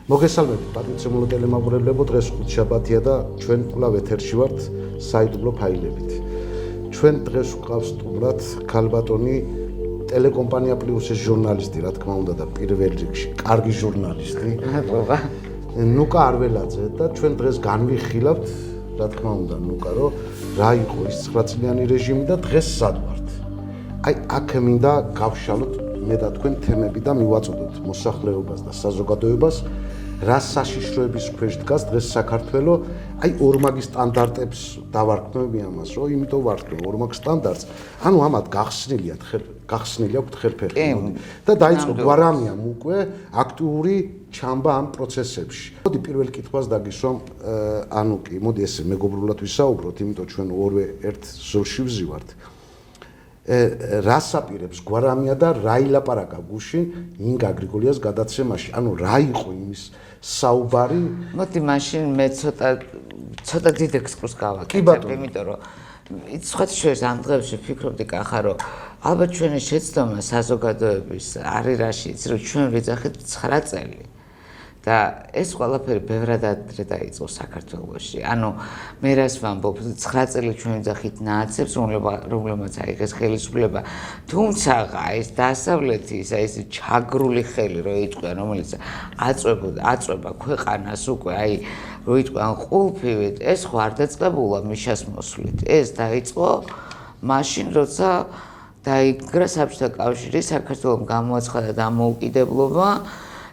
მოგესალმებით პატრიცემულო ტელემაყურებლებო, დღეს ხუთშაბათია და ჩვენ კვლავ ეთერში ვართ საიდუმლო ფაილებით. ჩვენ დღეს ვყავს სტუმრად ქალბატონი ტელეკომპანია პლუსის ჟურნალისტი, რა თქმა უნდა და პირველ რიგში კარგი ჟურნალისტი. ნუკა არველაძე და ჩვენ დღეს განვიხილავთ, რა თქმა უნდა, ნუკა, რომ რა იყო ის 9 წლიანი რეჟიმი და დღეს სად ვართ. აი, აქ მინდა გავშალოთ მე და თქვენ თემები და მივაწოდოთ მოსახლეობას და საზოგადოებას, რა საშიშროების ქვეშ დგას დღეს საქართველო, აი ორმაგი სტანდარტებს დავარქმევი ამას, რომ იმიტომ ვარქმევ ორმაგ სტანდარტს, ანუ ამათ გახსნილი აქვთ ხელფეხი და დაიწყო გვარამიამ უკვე აქტიური ჩამბა ამ პროცესებში. მოდი პირველ კითხვას დაგისვამ, ანუ კი, მოდი ესე მეგობრულად ვისაუბროთ, იმიტომ ჩვენ ორვე ერთ ზოლში ვზივართ. რას აპირებს გვარამია და რა ილაპარაკა გუშინ ინგა გრიგოლიას გადაცემაში, ანუ რა იყო იმის საუბარი? მოდი მაშინ მე ცოტა დიდ ექსკურსს გავაკეთებ, იმიტომ რომ იცით შეს ამ დღეებში ვფიქრობდი კახა, რომ ალბათ ჩვენი შეცდომა საზოგადოების არის რაში, იცი რომ ჩვენ ვიძახით 9 წელი. და ეს ყველაფერი ბევრად ადრე დაიწყო საქართველოში. ანუ მე რას ვამბობ, 9 წელი ჩვენ ვიძახით ნაცებს, რომლებმაც აიღეს ხელისუფლება, თუმცა ეს დასავლეთის ეს ჩაგრული ხელი რო იყვია, რომელიც აწვება ქვეყანას უკვე, აი რო იყვია ყულფივით, ეს ხო არ დაწყებულა მიშას მოსვლით. ეს დაიწყო მაშინ, როცა დაიგრა საბჭოთა კავშირი, საქართველოს გამოაცხადა დამოუკიდებლობა.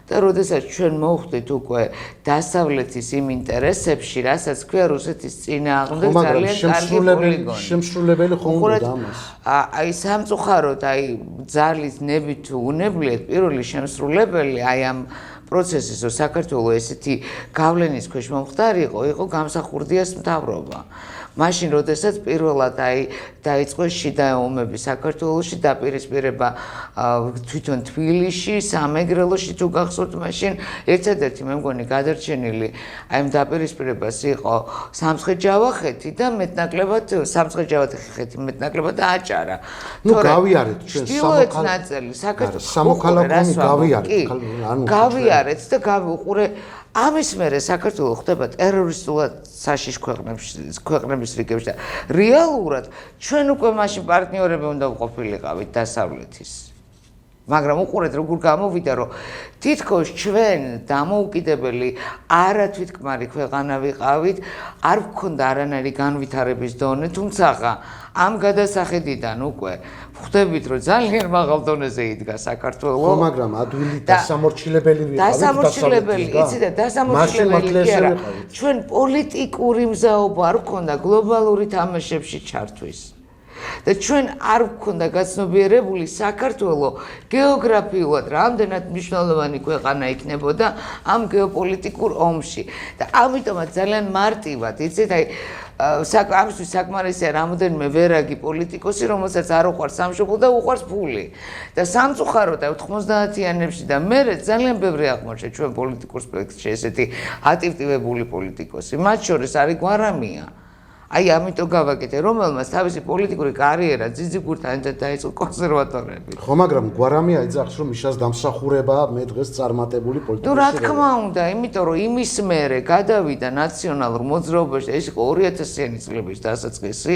და როდესაც ჩვენ მოვხვდით უკვე დასავლეთის იმ ინტერესებში, რასაც ქვია რუსეთის წინააღმდეგ ძალიან კარგი პოლიგონი. შემსრულებელი ხომ უნდა ამას? აი სამწუხაროდ, აი ძალის ნებით თუ უნებლიეთ პირველი შემსრულებელი აი ამ პროცესის, რომ საქართველოს ესეთი გავლენის ქვეშ მომხდარიყო, იყო გამსახურდიას მთავრობა. მაშინ, როდესაც პირველად დაიწყო შიდა ომები საქართველოში, დაპირისპირება თვითონ თბილისში, სამეგრელოში თუ გახსოვთ, მაშინ ერთადერთი მე მგონი გადარჩენილი აი ამ დაპირისპირებას იყო სამცხე-ჯავახეთი და მეტნაკლებად სამცხე-ჯავახეთი მეტნაკლებად აჭარა. ნუ გავიარეთ ჩვენ სამოქალაქო გავიარეთ და გავუყურე ამის მერე საქართველოს ხდება ტერორისტულად საშიშ ქვეყნების რიგებში და რეალურად ჩვენ უკვე მაშინ პარტნიორები უნდა ვყოფილიყავით დასავლეთის. მაგრამ უყურეთ როგორ გამოვიდა, რომ თითქოს ჩვენ დამოუკიდებელი არათვითკმარი ქვეყანა ვიყავით, არ გვქონდა არანაირი განვითარების დონე, თუმცა ამ გადასახედიდან უკვე ხვდებით, რომ ძალიან მაღალ დონეზე იდგა საქართველო. ხო, მაგრამ ადვილი დასამორჩილებელი ვიყავით. დასამორჩილებელი, იცი და დასამორჩილებელი კი არა. ჩვენ პოლიტიკური მზაობა არ გვქონდა გლობალური თამაშებში ჩართვის. და ჩვენ არ გვქონდა გაცნობიერებული საქართველო გეოგრაფიულად რამდენად მნიშვნელოვანი ქვეყანა იქნებოდა ამ გეოპოლიტიკურ ომში. და ამიტომაც ძალიან მარტივად, იცით, აი ამისთვის საკმარისია რამდენიმე ვერაგი პოლიტიკოსი, რომელსაც არ უყვარს სამშობლო და უყვარს ფული. და სამწუხაროდ 90-იანებში და მერე ძალიან ბევრი აღმოჩნდა ჩვენ პოლიტიკურ სპექტრში ესეთი ატივტივებული პოლიტიკოსი. მათ შორის არის გვარამია. აი ამიტომ გავაკეთე, რომელმაც თავისი პოლიტიკური კარიერა ძიძიგურთან ერთად დაიწყო კონსერვატორები. ხო, მაგრამ გვარამია იძახს, რომ მიშას დამსახურება მე დღეს წარმატებული პოლიტიკოსი. ნუ რა თქმა უნდა, იმიტომ რომ იმის მერე გადავიდა ნაციონალურ მოძრაობაში, ეს იყო 2000-იანი წლების დასაწყისი,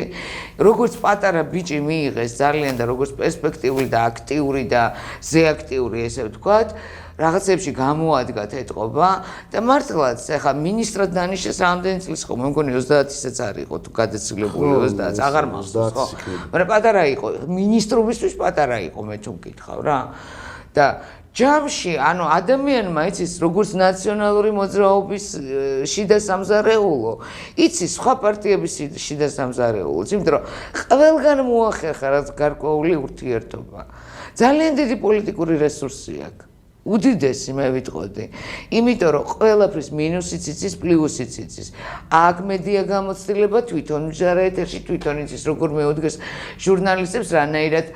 როგორც პატარა ბიჭი მიიღეს ძალიან და როგორც პერსპექტიული და აქტიური და ზეაქტიური, ესე ვთქვათ, რაღაცებში გამოადგა ეთყობა და მართლაც ახლა ministrად დანიშნეს რამდენი წლის ხო, მე მგონი 30-ისაც არ იყო თუ გადაცილებული 30-ს, აღარ მახსოვს ხო. მაგრამ პატარა იყო, ministrობისთვის პატარა იყო, მე თუ მკითხავ რა. და ჯამში, ანუ ადამიანმა იცის როგორც ნაციონალური მოძრაობის შიდა სამზარეულო, იცის სხვა პარტიების შიდა სამზარეულო, იმიტომ რომ ყველგან მოახერხა რაც გარკვეული ურთიერთობა. ძალიან დიდი პოლიტიკური რესურსი აქვს. უდიდესი მე ვიტყოდი. იმიტომ რომ ყველაფრის მინუსიც იცის, პლუსიც იცის. აქ მედია გამოცდილება თვითონ მჟარა ეთერში თვითონ იცის, როგორ მეუდგეს ჟურნალისტებს რანაირად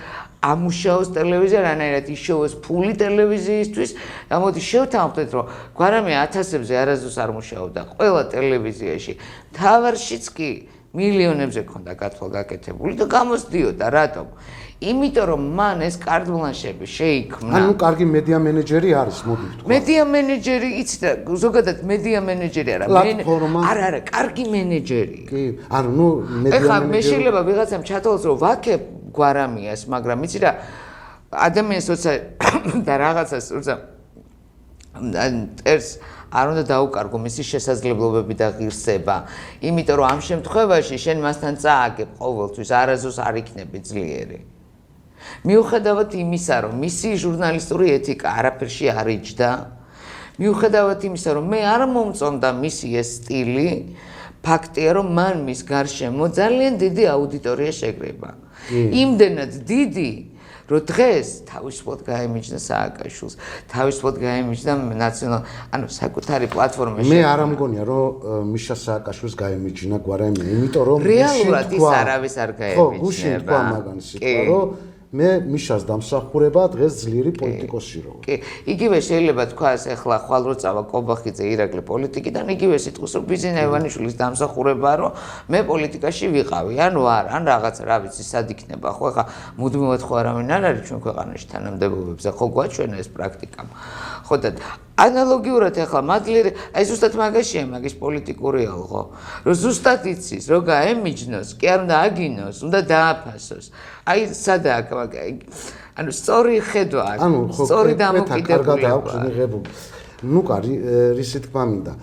ამუშაოს ტელევიზია, რანაირად იშოვოს ფული ტელევიზიისთვის. და მოდი შევთანხმდეთ, რომ გვარამია 1000-ზე არასდროს არ მუშაობდა ყველა ტელევიზიაში. მთავარშიც კი მილიონებზე ქონდა გათვალ-გაკეთებული და გამოსდიოდა, რატომ? იმიტომ რომ მან ეს კარდბლანშები შეიქმნა. ანუ კარგი მედია მენეჯერი არის, მოდი ვთქვა. მედია მენეჯერი, იცით რა, ზოგადად მედია მენეჯერი არა, არა, კარგი მენეჯერი. კი, ანუ ნუ მედია ეხლა მენეჯერი. მე შეიძლება ვიღაცამ ჩათვალოს რომ ვაქებ გვარამიას, მაგრამ იცი რა, ადამიანს როცა და რაღაცას როცა წერს არ უნდა დაუკარგო მისი შესაძლებლობები და ღირსება, იმიტომ რომ ამ შემთხვევაში შენ მასთან წააგებ ყოველთვის, არასდროს არ იქნები ძლიერი. მიუხედავად იმისა, რომ მისი ჟურნალისტური ეთიკა არაფერში არ იჯდა, მიუხედავად იმისა, რომ მე არ მომწონდა მისი ეს სტილი, ფაქტია, რომ მან მის გარშემო ძალიან დიდი აუდიტორია შეკრება. იმდენად დიდი, რომ დღეს თავისუფლად გაემიჯნა სააკაშვილს, თავისუფლად გაემიჯნა ანუ საკუთარი პლატფორმა. მე არ ამგონია, რომ მიშა სააკაშვილს გაემიჯნა გვარამი, იმიტომ რომ რეალურად ის არავის არ გაემიჯნება. ხო, გუშინ თქვა მაგან სიტყვა, რომ მე მიშას დამსახურება დღეს ძლიერი პოლიტიკოსი რო. კი, იგივე შეიძლება თქვას, ეხლა ხვალ რო წავა კობახიძე ირაკლი პოლიტიკიდან, იგივე სიტყვის რომ ბიძინა ივანიშვილის დამსახურება, რომ მე პოლიტიკაში ვიყავი, ანუ არ, ან რაღაც რა ვიცი, სად იქნება, ხო, ეხლა მუდმივად ხო არავინ არ არის ჩვენ ქვეყანაში თანამდებობებზე, ხო გვაჩვენა ეს პრაქტიკამ. ხო და ანალოგიურად ეხლა მადლიერი, აი ზუსტად მაგაშია მაგის პოლიტიკური ალღო, რომ ზუსტად იცის, რომ გაემიჯნოს, კი არ უნდა აგინოს, უნდა დააფასოს. აი სადაა ანუ სწორი ხედვა აქვს, სწორი დამოკიდებულება აქვს. ნუ კარი, რისი თქმა მინდა.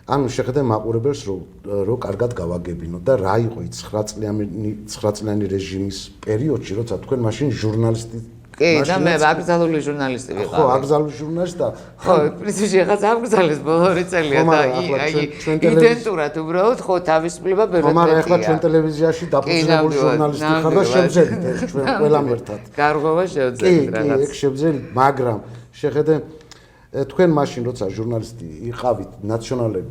ანუ შეხედე მაყურებელს რომ კარგად გავაგებინოთ და რა იყო 9 წლიანი რეჟიმის პერიოდში, როცა თქვენ მაშინ ჟურნალისტი კი, და მე აკრძალული ჟურნალისტი ვიყავი. ხო, აკრძალული ჟურნალისტი და ხო, პრინციპში ახაც აკრძალეს ბოლო 2 წელია და იდენტურად უბრალოდ ხო თავისუფლება ბერეთია. მაგრამ ახლა ჩვენ ტელევიზიაში დაფუძნებული ჟურნალისტი ხარ და შევძელით ჩვენ ყველამ ერთად. გარღვევა შევძელით რაღაც. კი, ეგ შევძელით, მაგრამ შეხედე თქვენ მაშინ როცა ჟურნალისტი იყავით ნაციონალურ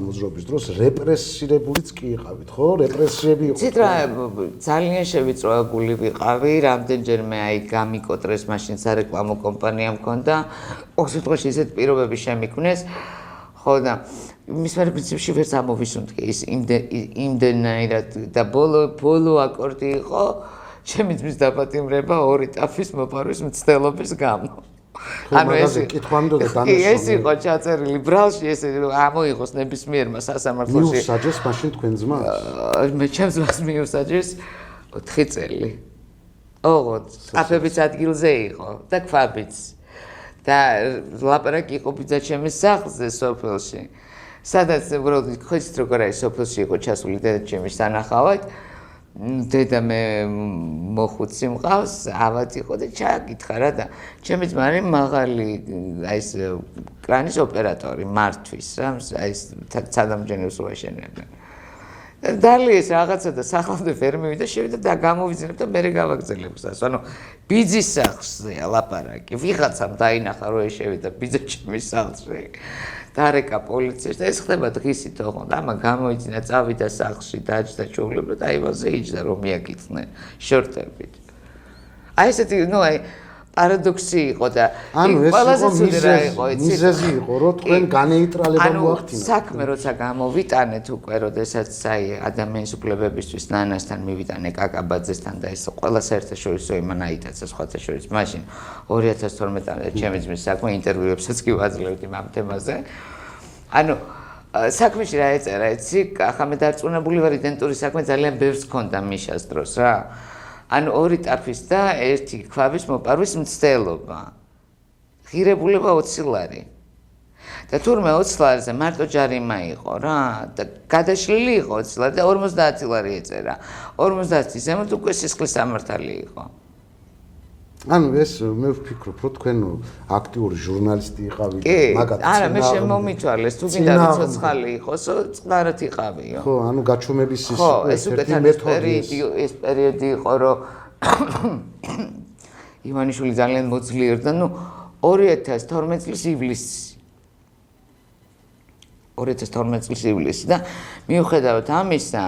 მოძრაობის დროს რეპრესირებულიც კი იყავით, ხო? რეპრესიები იყო. ცით რა, ძალიან შევიწროებული ვიყავი, რამდენჯერმე აი გამიკოტრეს მაშინ სარეკლამო კომპანია მქონდა. ოღონდ შემთხვევაში ისეთ პირობები შემიქმნეს. ხო და მის მერე პრინციპში ვერც ამოვისუნთქე ის იმდენაირად და ბოლო აკორდი იყო ჩემი ძმის დაპატიმრება 2 ტაფის მოპარვის მცდელობის გამო. ანუ ეს კითხვამდე და დანიშნული. ეს იყო ჩაწერილი ბრალში, ესე ამოიღოს ნებისმიერმა სასამართლოში. მიუსაჯეს მაშინ თქვენ ძმას? მე ჩემს ძმას მიუსაჯეს 4 წელი. ოღონდ აფების ადგილზე იყო და ქვაბიც. და ლაპარაკი იყო ბიძა ჩემის სახლზე სოფელში. სადაც უბრალოდ ხოჭით როგორ არის სოფელში იყო ჩასული დედა ჩემი სანახავად. დედა მე მოხუცი მყავს, ავად იყო და ჩააკითხა რა და ჩემი ძმა არის მაღალი აი ეს კრანის ოპერატორი მართვის რა, აი ეს ცადამჯენებს უაშენებენ. დალიეს რაღაცა და სახლამდე ვერ მივიდა, შევიდა და გამოვიძინებ და მერე გავაგზავნებ გზას. ანუ ბიძის სახლზეა ლაპარაკი. ვიღაცამ დაინახა რომ ეს შევიდა ბიძა ჩემის სახლში. დარეკა პოლიციაში და ეს ხდება დღისით ოღონდ. ამა გამოიძინა, წავიდა სახლში, დაჯდა ჩუღლებს და აივანზე იჯდა რომ მიაკითხნენ შორტებით. აი ესეთი, ნუ აი პარადოქსი იყო და ყველაზე ცუდი რა იყო, იცით? მიზეზი იყო, რომ თქვენ განეიტრალება მოახდინოთ. საქმე როცა გამოვიტანეთ უკვე, როდესაც აი ადამიანის უფლებებისთვის ნანასთან მივიტანე კაკაბაძესთან და ეს ყველა საერთაშორისო იმან აიტაცა სხვათა შორის მაშინ 2012 წელს ჩემი ძმის საქმე ინტერვიუებსაც კი ვაძლევთ ამ თემაზე. ანუ საქმეში რა ეწერა, იცი? ახლა მე დარწმუნებული ვარ იდენტური საქმე ძალიან ბევრს ჰქონდა მიშას დროს რა. ანუ 2 ტაფის და 1 ქვაბის მოპარვის მცდელობა. ღირებულება 20 ლარი. და თურმე 20 ლარზე მარტო ჯარიმა იყო რა და გადაშლილი იყო 20 ლარი და 50 ლარი ეწერა. 50-ის ზემოთ უკვე სისხლის სამართალი იყო. ანუ ეს მე ვფიქრობ, რომ თქვენ აქტიური ჟურნალისტი იყავით, მაგათ არა, მე შემომითვალეს, თუ გინდა ცოცხალი იყოსო, წყნარად იყავიო. ხო, ანუ გაჩვენების ის ერთი მეთოდი, ეს პერიოდი იყო, რომ ივანიშვილი ძალიან მოძლიერდა, ნუ 2012 წლის ივლისი. 2012 წლის ივლისი და მიუხედავად ამისა,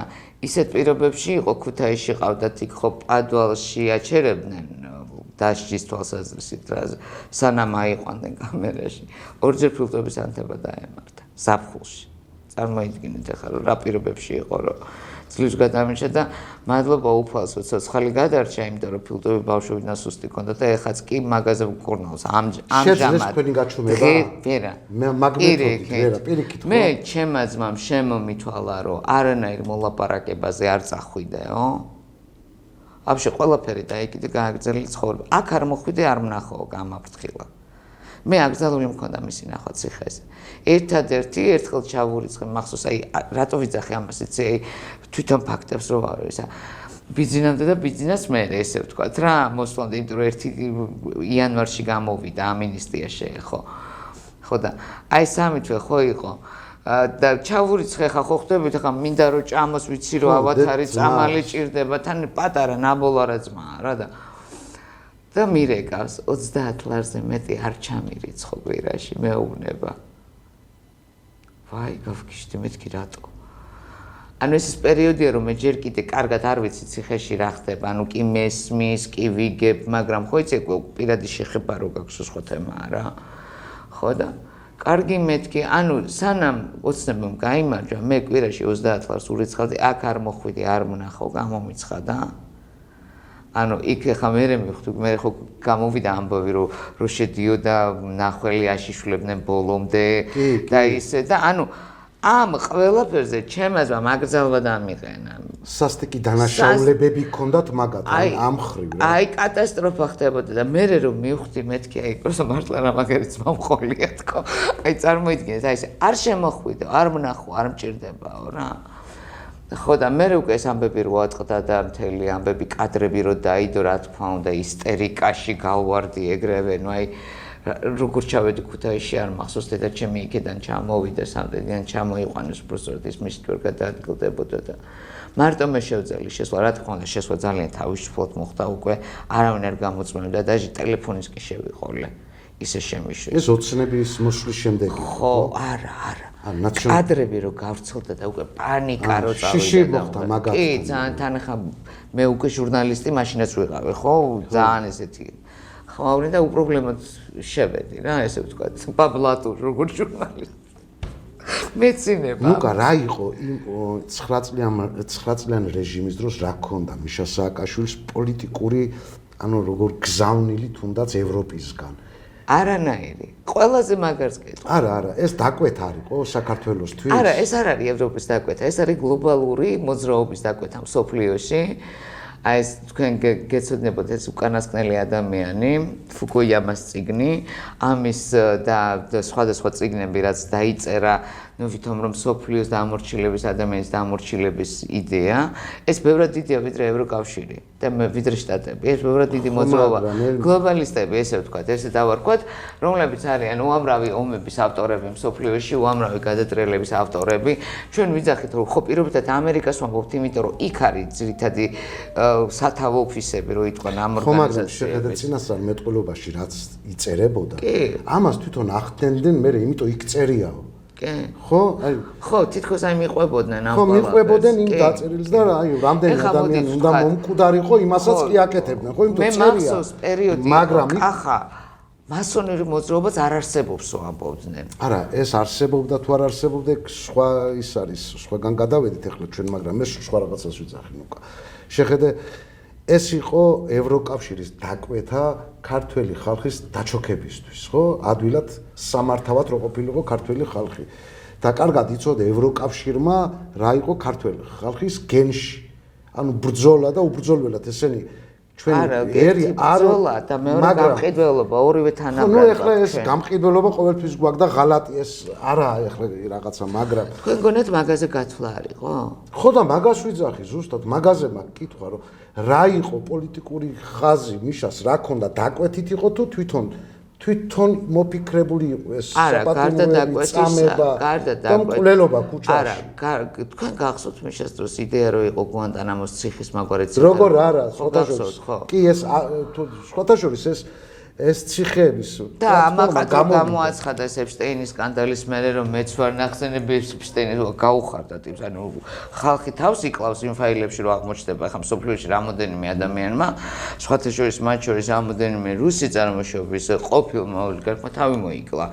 ისეთ პირობებში იყო ქუთაისში ყავდათ იქ ხო პადვალში აჩერებდნენ დასჯის თვალსაზრისით რა სანამ აიყვანდნენ კამერაში. ორჯერ ფილტვების ანთება დაემართა ზაფხულში. წარმოიდგინეთ ახლა რა პირობებში იყო რომ ძლივს გადამიჭა და მადლობა უფალს, ცოცხალი გადარჩა, იმიტომ რომ ფილტვები ბავშვობიდან სუსტი ქონდა და ეხაც კი მაღაზია გკურნავს. შეძლეს თქვენი გაჩვენება? ვერა. მაგნეტოდით, ვერა, პირიქით. მე ჩემმა ძმამ შემომითვალა, რომ არანაირ მოლაპარაკებაზე არ წახვიდეო. Вообще ყველაფერი დაიკიდე გააგრძელე ცხოვრება. აქ არ მოხვიდე, არ ვნახო გამაფრთხილა. მე აკრძალული მქონდა მისი ნახვა ციხეზე. ერთადერთი ერთხელ ჩავურიცხე მახსოვს, აი რატო ვიძახე ამას, იცი, აი თვითონ ფაქტებს რო ვარ ისა. ბიზნესამდე და ბიზნეს მე ესე ვთქვათ რა, მოსვლამდე, იმიტომ რომ 1 იანვარში გამოვიდა ამინისტიაში, ხო. ხო და აი სამი თვე ხო იყო. და ჩავურიცხე ხა ხო ხვდებით ხა მინდა რომ ჭამოს ვიცი რომ ავათარი წამალი ჭირდება თან პატარა ნაბოლარა ძმაა რა და მირეკავს 30 ლარზე მეტი არ ჩამირიცხო კვირაში მეუბნება ვაი გავგიშდი მეთქი რატო ანუ ეს პერიოდია რომ მე ჯერ კიდე კარგად არ ვიცი ციხეში რა ხდება ანუ კი მესმის კი ვიგებ მაგრამ ხო იცი პირადი შეხება რო გაქვს სხვა თემაა რა ხო და კარგი მეთქი, ანუ სანამ ოცნებამ გაიმარჯვა, მე კვირაში 30 ლარს ურიცხავდი, აქ არ მოხვიდი, არ ვნახო, გამომიცხადა. ანუ იქ ხა მე მივხვდი, მე ხო გამოვიდა ამბავი, რომ შედიოდა ნახველი აშიშვლებდნენ ბოლომდე და ისე და ანუ ამ ყველაფერზე ჩემაზმა მაგზალვა დამიყენა. სასტიკი დანაშაულებები ჰქონდათ მაგათ ამ ხრივ რა. აი კატასტროფა ხდებოდა და მე რომ მივხვდი მეთქი აი პროსო მართლა რა მაგერიც მომხოლია თქო. აი წარმოიდგინეთ აი ესე არ შემოხვიდო, არ ვნახო, არ მჭირდებაო რა. ხო და მე უკვე ეს ამბები რო აწყდა და მთელი ამბები კადრები რო დაიდო რა თქმა უნდა ისტერიკაში გავვარდი ეგრევე ნუ აი როგორ ჩავედი ქუთაისში არ მახსოვს დედა ჩემი იქიდან ჩამოვიდა სამდენიდან ჩამოიყვანეს პროფესორის მის ჯერ გადაადგილდებოდა და მარტო მე შევძელი შესვლა რა თქმა უნდა შესვლა ძალიან თავისუფლად მოხდა უკვე არავინ არ გამოწმენდა და ტელეფონის კი შევიყოლე ისე შემიშვი ეს ოცნების მოსვლის შემდეგ ხო არა კადრები რო გავრცელდა და უკვე პანიკა რო წავიდა კი ძალიან თან ხა მე უკვე ჟურნალისტი მაშინაც ვიყავი ხო ძალიან ესეთი ხმაური და უპრობლემოდ შევედი რა ესე ვთქვათ პაბლატურ როგორც ჟურნალისტი მეცინება ნუკა რა იყო იმ 9 წლიან რეჟიმის დროს რა ქონდა მიშა სააკაშვილის პოლიტიკური ანუ როგორ გზავნილი თუნდაც ევროპისგან არანაირი ყველაზე მაგარს კეთო არა ეს დაკვეთა არისო საქართველოსთვის არა ეს არ არის ევროპის დაკვეთა ეს არის გლობალური მოძრაობის დაკვეთა მსოფლიოში აი ეს თქვენ გეცოდინებოდ ეს უკანასკნელი ადამიანი ფუკუიამას წიგნი ამის და სხვადასხვა წიგნები რაც დაიწერა ну ვითომ რომ სოფლიოს დამორჩილების ადამიანის დამორჩილების იდეა ეს ბევრად დიდია ვიდრე ევროკავშირი და ვიდრე შტატები ეს ბევრად დიდი მოძრაობა გლობალისტები ესე ვთქვათ ესე დავარქვათ რომლებიც არიან უამრავი ომების ავტორები სოფლიოში უამრავი გადატრიალების ავტორები ჩვენ ვიძახით რომ ხო პირობითად ამერიკას ვამბობთ იმიტომ რომ იქ არის ძირითადი სათავო ოფისები რო იტყვან ამ ორგანიზაციებში ხო მაგრამ შეხედეთ წინასწარ მეტყველობაში რაც იწერებოდა ამას თვითონ ახდენდნენ მე იმიტომ იქ წერიაო ხო აი ხო თითქოს აი მიყვებოდნენ ამ ხო მიყვებოდნენ იმ დაწერილს და აი რამდენი ადამიანი უნდა მომკვდარიყო იმასაც კი აკეთებდნენ ხო იმიტომ წერია მე მახსოვს პერიოდი მაგრამ ახა მასონური მოძრაობაც არ არსებობს ამბობდნენ არა ეს არსებობდა თუ არ არსებობდა სხვა ის არის სხვაგან გადავედით ახლა ჩვენ მაგრამ მე სხვა რაღაცას ვიძახი ნუკა შეხედე ეს იყო ევროკავშირის დაკვეთა ქართველი ხალხის დაჩოქებისთვის, ხო? ადვილად სამართავად რო ყოფილიყო ქართველი ხალხი. და კარგად იცოდა ევროკავშირმა რა იყო ქართველი ხალხის გენში. ანუ ბრძოლა და უბრძოლველად ესენი ჩვენი ბრძოლა და მეორე გამყიდველობა ორივე თანაბრად. ნუ ეხლა ეს გამყიდველობა ყოველთვის გვაქვს და ღალატი ეს არაა ეხლა რაღაცა, მაგრამ თქვენ გონეთ მაგაზე გათვლა არისო? ხო და მაგას ვიძახი ზუსტად, მაგაზე მაგ კითხვა რომ რა იყო პოლიტიკური ხაზი მიშას, რა ქონდა დაკვეთით იყო თუ თვითონ მოფიქრებული იყო ეს საპატრიოტიზმი წამება და მკვლელობა ქუჩაში. არა, თქვენ გახსოვთ მიშას დროს იდეა რომ იყო გუანტანამოს ციხის მაგვარი ციხე. როგორ არა, კი ეს სხვათაშორის ეს ციხეების და ამაყადრო გამოაცხადა ეპშტეინის სკანდალის მერე რომ მეც ვარ ნახსენები ეპშტეინი გაუხარდა ტიპს ანუ ხალხი თავს იკლავს იმ ფაილებში რომ აღმოჩნდება ახლა მსოფლიოში რამოდენიმე ადამიანმა სხვათა შორის მათ შორის რამოდენიმე რუსი წარმოშობის ყოფილმა ოლიგარქმა თავი მოიკლა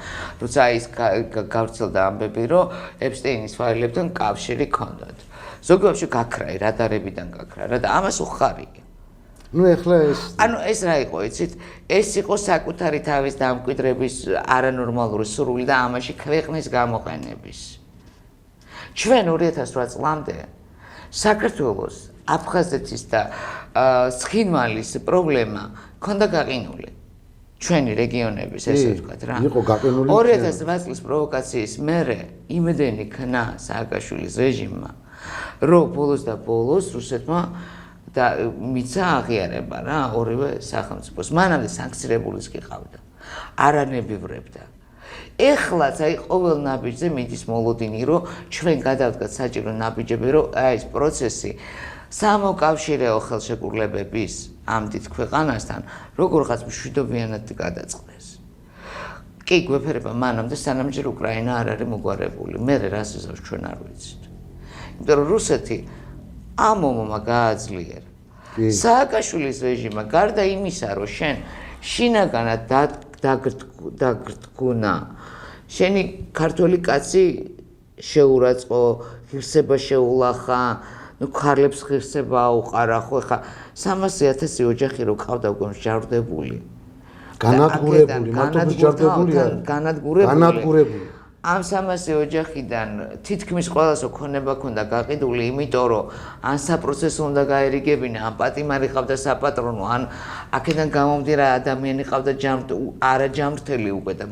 როცა ის გავრცელდა ამბები რომ ეპშტეინის ფაილებთან კავშირი ჰქონდათ ზოგიერთში გაქრა, რადარებიდან გაქრა რა და ამას უხარია. ნუ ეხლა ეს ანუ ეს რა იყო, იცით? ეს იყო საკუთარი თავის დამკვიდრების არანორმალური სურვილი და ამაში ქვეყნის გამოყენების. ჩვენ 2008 წლამდე საქართველოს, აფხაზეთის და ცხინვალის პრობლემა ქონდა გაყინული. ჩვენი რეგიონების ესე ვთქვათ რა. იყო გაყინული. 2008 წლის პროვოკაციის მერე იმედენი ქნა სააკაშვილის რეჟიმმა, რომ ბოლოს და ბოლოს რუსეთმა და მიცა აღიარება რა ორივე სახელმწიფოს. მანამდე სანქცირებულიც კი ყავდა. არანებივრებდა. ეხლაც აი ყოველ ნაბიჯზე მიდის მოლოდინი, რომ ჩვენ გადავდგათ საჭირო ნაბიჯები, რომ აი ეს პროცესი სამოკავშირეო ხელშეკრულებების ამ დიდ ქვეყანასთან როგორღაც მშვიდობიანად გადაწყდეს. კი, გვეფერება მანამდე სანამ ჯერ უკრაინა არ არის მოგვარებული. მე რას იზავს ჩვენ არ ვიცით. იმიტომ რომ რუსეთი ამ ომმა გააძლიერა. სააკაშვილის რეჟიმმა გარდა იმისა, რომ შენ შინაგანად დაგრდგუნა, შენი ქართველი კაცი შეურაცხო, ღირსება შეულახა, ნუ ქალებს ღირსება აუყარა, ხო ხა 300,000 ოჯახი რო ყავდა უკვე მსჯავრდებული. განადგურებული, მარტო განადგურებული. ამ 300 ოჯახიდან თითქმის ყველას ოქონება ქონდა გაყიდული, იმიტომ რომ ან საპროცესო უნდა გაერიგებინა, ან პატიმარი ყავდა საპატრონო, ან აქედან გამომდინარე ადამიანი ყავდა არაჯამრთელი უკვე და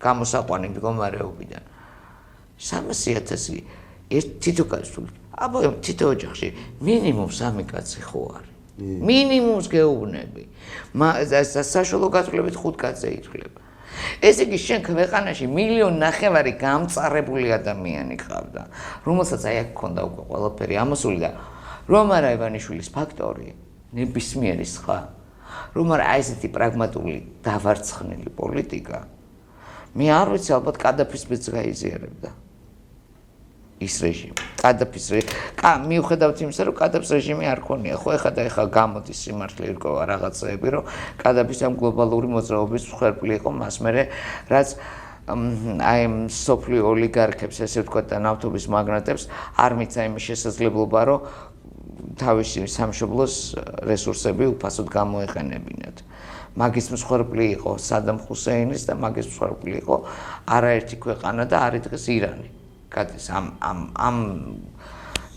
გამოსაყვანი მდგომარეობიდან. 300,000 ერთ თითო კაცი, აბა თითო ოჯახში მინიმუმ 3 კაცი ხო არის. მინიმუმს გეუბნები. საშუალო გათვლებით 5 კაცზე ითვლება. ესე იგი შენ ქვეყანაში 1.5 მილიონი გამწარებული ადამიანი ყავდა, რომელსაც აი აქ ქონდა უკვე ყველაფერი ამოსული და რომ არა ივანიშვილის ფაქტორი, ნებისმიერი სხვა, რომ არა აი ესეთი პრაგმატული დავარცხნილი პოლიტიკა, მე არ ვიცი ალბათ კადაფის მეც გაიზიარებდა. ის რეჟიმი. კადაფის მიუხედავად იმისა, რომ კადაფის რეჟიმი არ ქონია, ხო ეხლა და ეხლა გამოდის სიმართლე ირკვევა რაღაცეები, რომ კადაფის ამ გლობალური მოძრაობის მსხვერპლი იყო მას მერე, რაც აი სოფლიო ოლიგარქებს, ესე ვთქვათ და ნავთობის მაგნატებს არ მიცა იმის შესაძლებლობა, რომ თავისი სამშობლოს რესურსები უფასოდ გამოეყენებინათ. მაგის მსხვერპლი იყო სადამ ჰუსეინის და მაგის მსხვერპლი იყო არაერთი ქვეყანა და არის დღეს ირანი. გადის ამ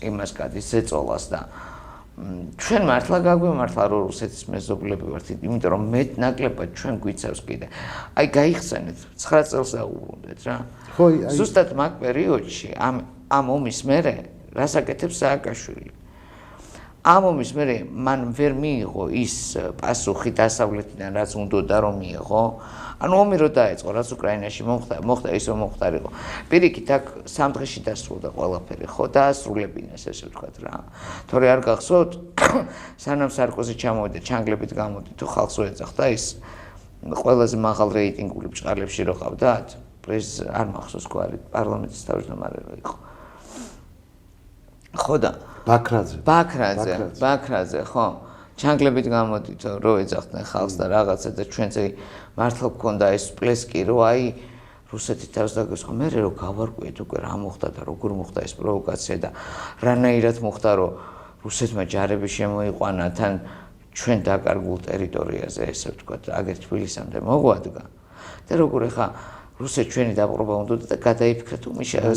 იმას გადის ეწოლას და ჩვენ მართლა გაგვემართლა რომ რუსეთის მეზობლები ვართ, იმიტომ რომ მეტნაკლებად ჩვენ გვიცავს კიდე. აი გაიხსენეთ 9 წელს აუბრუნდეთ რა. ხო, ზუსტად მაგ პერიოდში ამ ომის მერე რას აკეთებს სააკაშვილი? ამ ომის მერე მან ვერ მიიღო ის პასუხი დასავლეთიდან, რაც უნდოდა რომ მიიღო. ანუ ომი რო დაეწყო, რაც უკრაინაში მოხდა ის რომ მოხდარიყო. პირიქით აქ 3 დღეში დასრულდა ყველაფერი, ხო, დაასრულებინეს ესე ვთქვათ რა. თორე არ გახსოვთ, სანამ სარკოზი ჩამოვიდა, ჩანგლებით გამოდით, თუ ხალხს უეძახდა ის ყველაზე მაღალ რეიტინგული ბჭყალებში რო ყავდათ, არ მახსოვს გვარი, პარლამენტის თავმჯდომარე რო იყო. ხო და ბაქრაძე, ხო. ჩანგლებით გამოდით, რომ ეძახდნენ ხალხს და რაღაცა და ჩვენზე მართლა გქონდა ეს პლესკი, რომ აი რუსეთი თავს დაგესხა, მე რო გავარკვიეთ უკვე რა მოხდა და როგორ მოხდა ეს პროვოკაცია და რანაირად მოხდა, რომ რუსეთმა ჯარები შემოიყვანა თან ჩვენ დაკარგულ ტერიტორიაზე, ესე ვთქვათ, აგერ თბილისამდე მოგვადგა და როგორ ხა რუსეთ ჩვენი დაპყრობა უნდა და გადაიფიქრეთ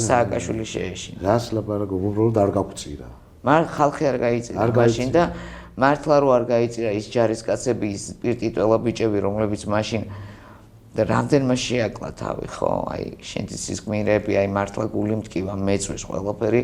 სააკაშვილი შეეშინა. რას ლაპარაკობ, უბრალოდ არ გაგვწირა. ხალხი არ გაიწირა მაშინ და მართლა რო არ გაიწირა ის ჯარისკაცები, ის პირტიტველა ბიჭები, რომლებიც მაშინ და რამდენმა შეაკლა თავი, ხო? აი შენთვის ის გმირები, აი მართლა გული მტკივა, მეწვის ყველაფერი,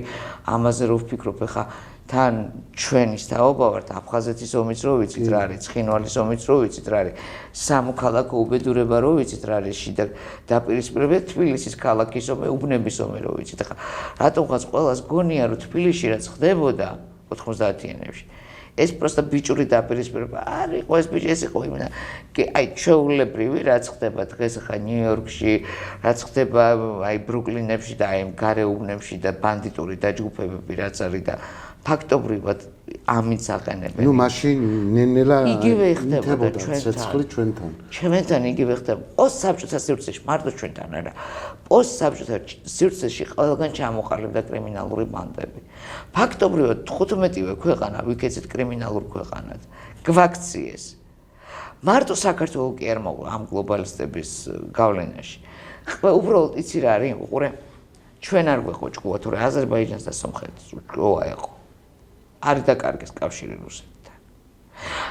ამაზე რო ვფიქრობ, ხა თან ჩვენის თაობა ვართ, აფხაზეთის ომიც რო ვიცით რა არის, ცხინვალის ომიც რო ვიცით რა არის, სამოქალაქო უბედურება რო ვიცით რა არის, შიდა დაპირისპირება თბილისის ქალაქის ომი, უბნების ომი რო ვიცით. ხა რატომღაც ყველას გონია რომ თბილისში რაც ხდებოდა 90-იანებში ეს პროსტა ბიჭური დაპირისპირება არ იყო, ეს ბიჭი ეს იყო იმენა აი ჩვეულებრივი რაც ხდება დღეს ხა ნიუ-იორკში, რაც ხდება აი ბრუკლინებში და აი გარეუბნებში და ბანდიტური დაჯგუფებები რაც არის და ფაქტობრივად ამით აყენებენ. ნუ მაშინ ნენელა იგივე ხდებოდა ცეცხლი ჩვენთან. ჩვენთან იგივე ხდება. პოსტსაბჭოთა სივრცეში, მარტო ჩვენთან არა. პოსტსაბჭოთა სივრცეში ყველგან ჩამოყალიბდა კრიმინალური ბანდები. ფაქტობრივად 15-ვე ქვეყანა ვიქეცეთ კრიმინალურ ქვეყანად. გვაქციეს. მარტო საქართველო კი არ მოვლა ამ გლობალისტების გავლენაში. უბრალოდ იცი რა არის, უყურე ჩვენ არ გვეყო ჭკუა, თორე აზერბაიჯანს და სომხეთს ჭკუა ეყო. არ დაკარგეს კავშირი რუსეთთან.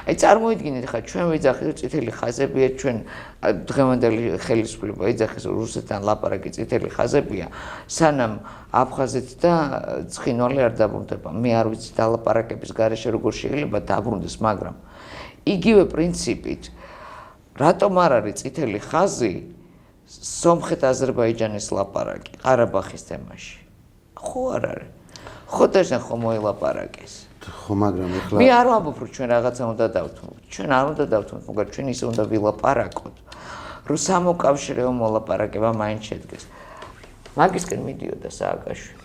აი წარმოიდგინეთ ხა ჩვენ ვიძახით წითელი ხაზებია, ჩვენ დღევანდელი ხელისუფლება იძახის რუსეთთან ლაპარაკი წითელი ხაზებია, სანამ აფხაზეთი და ცხინვალი არ დაბრუნდება. მე არ ვიცი დალაპარაკების გარეშე როგორ შეიძლება დაბრუნდეს, მაგრამ იგივე პრინციპით რატომ არ არის წითელი ხაზი სომხეთ-აზერბაიჯანის ლაპარაკი ყარაბაღის თემაში? ხო არ არის. ხო დაჟან ხო მოილაპარაკეს. ხო, მაგრამ ეხლა მე არ ვამბობ რომ ჩვენ რაღაცა უნდა დავთმოთ. ჩვენ არ უნდა დავთმოთ, მაგრამ ჩვენ ისე უნდა ვილაპარაკოთ, რომ სამოკავშირეო მოლაპარაკება მაინც შედგეს. მაგისკენ მიდიოდა სააკაშვილი.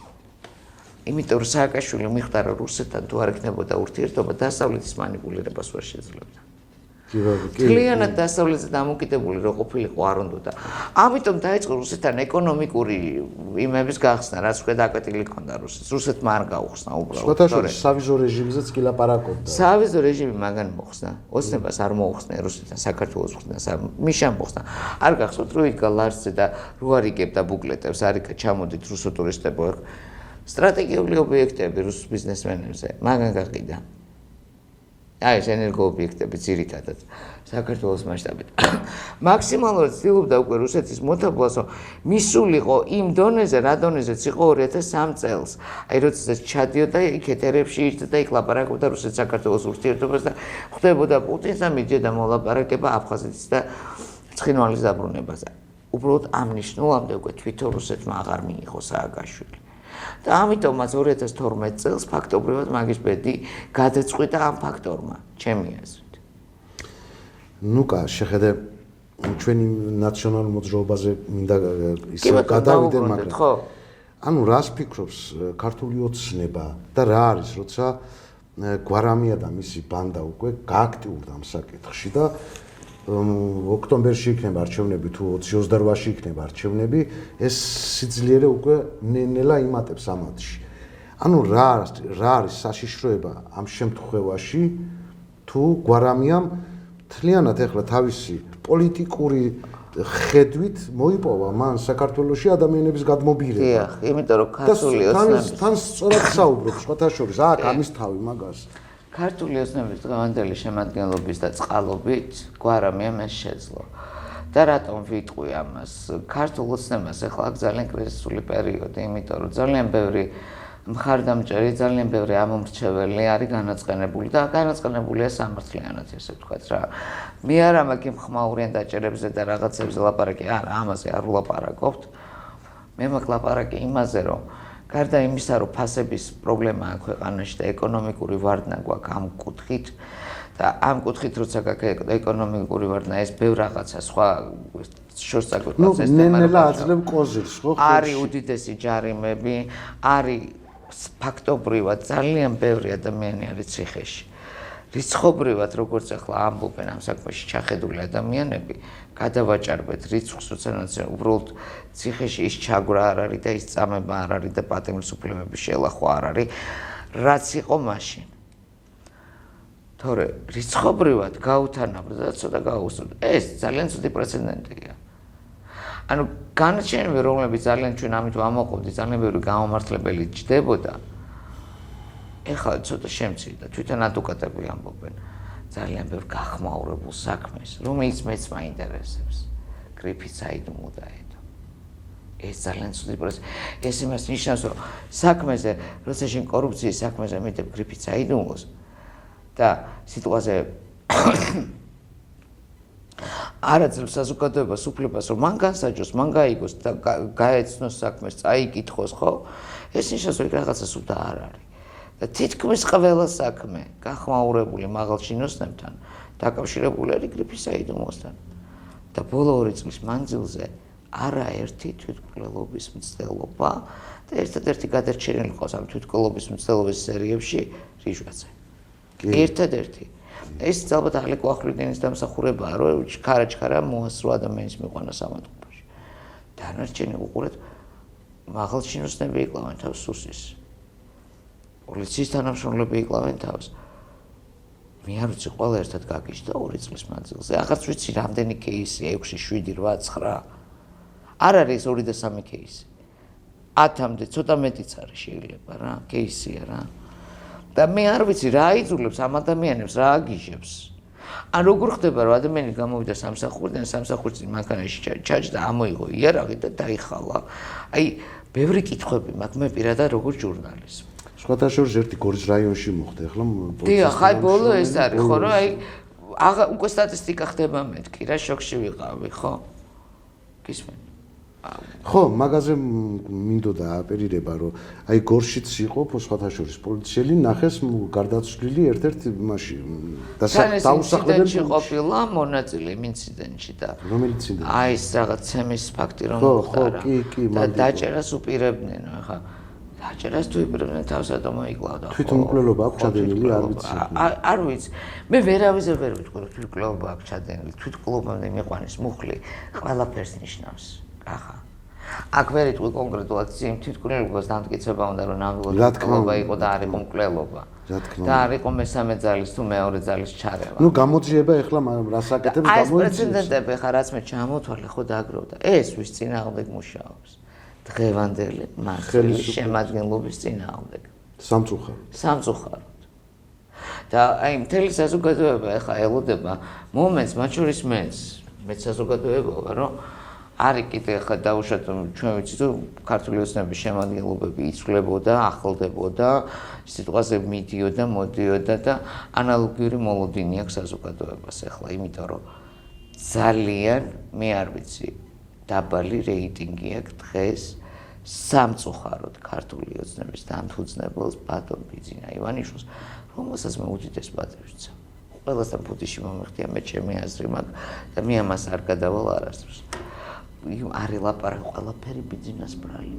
იმიტომ რომ სააკაშვილი მიხვდა რომ რუსეთთან თუ არ ექნებოდა ურთიერთობა, დასავლეთის მანიპულირებას ვერ შეძლებდა. მთლიანად დასავლეთზე დამოკიდებული რო ყოფილიყო არ უნდა. ამიტომ დაიწყო რუსეთთან ეკონომიკური იმების გახსნა, რაც უკვე დაკეტილი ქონდა რუსეთს. რუსეთმა არ გაუხსნა უბრალოდ. სხვათაშორის სავიზო რეჟიმზეც კი ლაპარაკობდა. სავიზო რეჟიმი მაგან მოხსნა. ოცნებას არ მოუხსნა რუსეთთან, საქართველოს მოხსნა, მიშამ მოხსნა. არ გახსოვთ რომ იქა ლარსზე და რო არიგებდა ბუკლეტებს, არიქა ჩამოდით რუსო ტურისტებო. სტრატეგიული ობიექტები რუს ბიზნესმენებზე მაგან გაყიდა. აი ეს ენერგოობიექტები ძირითადად საქართველოს მასშტაბით. მაქსიმალურად ცდილობდა უკვე რუსეთის მოთაბლას, რომ მისულიყო იმ დონეზე, რა დონეზეც იყო 2003 წელს. აი როდესაც ჩადიოდა იქ ეთერებში იჯდა და იქ ლაპარაკობდა რუსეთ-საქართველოს ურთიერთობას და ხდებოდა პუტინს და მიდიოდა მოლაპარაკება აფხაზეთის და ცხინვალის დაბრუნებაზე. უბრალოდ ამ ნიშნულამდე უკვე თვითონ რუსეთმა აღარ მიიღო სააკაშვილი. და ამიტომაც 2012 წელს ფაქტობრივად მაგის ბედი გადაწყვიტა ამ ფაქტორმა, ჩემი აზრით. ნუკა, შეხედე ჩვენი ნაციონალურ მოძრაობაზე მინდა ისე გადავიდე, მაგრამ ხო. ანუ რას ფიქრობს ქართული ოცნება და რა არის, როცა გვარამია და მისი ბანდა უკვე გააქტიურდა ამ საკითხში და ოქტომბერში იქნება არჩევნები თუ 2028-ში იქნება არჩევნები, ეს სიძლიერე უკვე ნენელა იმატებს ამათში. ანუ რა არის საშიშროება ამ შემთხვევაში, თუ გვარამიამ მთლიანად ახლა თავისი პოლიტიკური ხედვით მოიპოვა მან საქართველოში ადამიანების გადმობირება. დიახ, იმიტომ რომ ქართული ოცნების თან სწორად საუბრობს სხვათაშორის აქ ამის თავი მაგას. ქართული ოცნების დღევანდელი შემადგენლობის და წყალობით გვარამიამ ეს შეძლო. და რატომ ვიტყვი ამას? ქართულ ოცნებას ახლა აქ ძალიან კრიზისული პერიოდი, იმიტომ რომ ძალიან ბევრი მხარდამჭერი, ძალიან ბევრი ამომრჩეველი არის განაწყენებული და განაწყენებულია სამართლიანად, ესე ვთქვათ რა. მე არა მაგი ხმაურიან დაჭერებზე და რაღაცებზე ლაპარაკი, არა, ამაზე არ ვლაპარაკობთ. მე მაქვს ლაპარაკი იმაზე, რომ გარდა იმისა, რომ ფასების პრობლემაა ქვეყანაში და ეკონომიკური ვარდნა გვაქვს ამ კუთხით და ამ კუთხით როცა გაქვს ეკონომიკური ვარდნა, ეს ბევრ რაღაცა სხვა შორსაკვეთილს ეს ნენელა აძლევ კოზირს, ხო? არის უდიდესი ჯარიმები, არის ფაქტობრივად ძალიან ბევრი ადამიანი არის ციხეში. რიცხობრივად, როგორც ახლა ამბობენ ამ საქმეში ჩახედული ადამიანები, გადავაჭარბეთ რიცხვს, როცა უბრალოდ ციხეში ის ჩაგვრა არ არის და ის წამება არ არის და პატიმრისუფლებების შელახვა არ არის, რაც იყო მაშინ. თორე რიცხობრივად გაუთანაბრდა და ცოტა გაუსწორდა. ეს ძალიან ცუდი პრეცედენტია. ანუ განაჩენები, რომლებიც ძალიან ჩვენ ამით ვამოყობდით, ძალიან ბევრი გამომართლებელი ჯდებოდა. ეხლა ცოტა შემცირდა, თვითონ ადვოკატები ამბობენ ძალიან ბევრ გახმაურებულ საქმეს, რომელიც მეც მაინტერესებს. გრიფით საიდუმლო დაედო. ეს ძალიან ცუდი პროცესი. ეს იმას ნიშნავს, რომ საქმეზე, როცა შენ კორუფციის საქმეზე მიდებ გრიფით საიდუმლოს და სიტყვაზე არაძლევს საზოგადოებას უფლებას, რომ მან განსაჯოს, მან გაიგოს და გაეცნოს საქმეს, წაიკითხოს, ხო? ეს ნიშნავს, რომ რაღაცა სუდა არ არის. და თითქმის ყველა საქმე გახმაურებული მაღალ შინოსნებთან დაკავშირებული არის გრიფის საიდუმლოსთან. და ბოლო 2 წლის მანძილზე არაერთი თვითმკვლელობის მცდელობა და ერთადერთი გადარჩენილი ყავს ამ თვითმკვლელობის მცდელობის სერიებში რიჟვაძე. ერთადერთი. ეს ალბათ ალეკო ახვლედიანის დამსახურებაა, რომ ჩქარა მოასრო ადამიანის მიყვანა სამართლებაში. დანარჩენი უყურეთ მაღალჩინოსნები იკლავენ თავს სუსის. პოლიციის თანამშრომლები იკლავენ თავს. მე არ ვიცი ყველა ერთად გაგიჟდა 2 წლის მანძილზე. აღარც ვიცი რამდენი кейსია 6, 7, 8, 9. არ არის 2 და 3 кейსი. 10-მდე ცოტა მეტიც არის შეიძლება რა, кейსია რა. და მე არ ვიცი რა აიძულებს ამ ადამიანებს რა აგიჟებს. ან როგორ ხდება რომ ადამიანი გამოვიდა სამსახურიდან, სამსახურში მანქანაში ჩაჯდა, ამოიღო იარაღი და დაიხალა. აი, ბევრი კითხვები მაქვს მე პირადად როგორც ჟურნალისტი. სხვათა შორის ერთი გორის რაიონში მოხდა, ახლა დიახ, აი ბოლო ეს არის, ხო, რომ აი უკვე სტატისტიკა ხდება მეთქი რა, შოქში ვიყავი, ხო? გისმენ. ხო, მაგაზე მინდოდა აპერირება, რომ აი გორშიც იყო სხვათა შორის პოლიციელი ნახეს გარდაცვლილი ერთ-ერთ იმაში დაუსახლებელი ყოფილა მონაწილე ინციდენტში და რომელიც ინციდენტი? აი ეს რაღაც ცემის ფაქტი რომ მოხდა რა. და დაჭერას უპირებდნენ, ახლა დაჭერას თუ იპირებდნენ თავსატო მოიკლავდა. თვითმკვლელობა აქვს ჩადენილი, არ ვიცი. არ ვიცი. მე ვერავიზე ვერ ვიტყვი რომ თვითმკვლელობა აქვს ჩადენილი. თვითმკვლელობამდე მიყვანის მუხლი ყველაფერს ნიშნავს. ახლა აქ ვერ იტყვი კონკრეტულად იმ თვითმკვლელობას დამტკიცება უნდა რომ ნამდვილად თვითმკვლელობა იყო და არ იყო მკვლელობა. და არ იყო მესამე ძალის თუ მეორე ძალის ჩარევა. ნუ გამოძიება ეხლა რას აკეთებს აი ეს პრეცედენტები ხა რაც მე ჩამოთვალე ხო დააგროვდა. ეს ვის წინააღმდეგ მუშაობს? დღევანდელი მასშტაბის შემადგენლობის წინააღმდეგ. სამწუხაროდ. და აი მთელი საზოგადოება ეხა ელოდება მომენტს, მათ შორის მეც საზოგადოება ვარ, რომ არის კიდე ხა დაუშვათ ჩვენ ვიცით რომ ქართული ოცნების შემადგენლობები იცვლებოდა, ახლდებოდა, სიტყვაზე მიდიოდა, მოდიოდა და ანალოგიური მოლოდინი აქვს საზოგადოებას ახლა, იმიტომ რომ ძალიან მე არ ვიცი დაბალი რეიტინგი აქვს დღეს სამწუხაროდ ქართული ოცნების დამფუძნებელს ბატონ ბიძინა ივანიშვილს, რომელსაც მე უდიდეს პატივს ვცემ. ყველასთან ფუთიში მომეხდია მე ჩემი აზრი მაქვს და მე ამას არ გადავალ არასდროს. არ ელაპარაკ ყველაფერი ბიძინას ბრალი.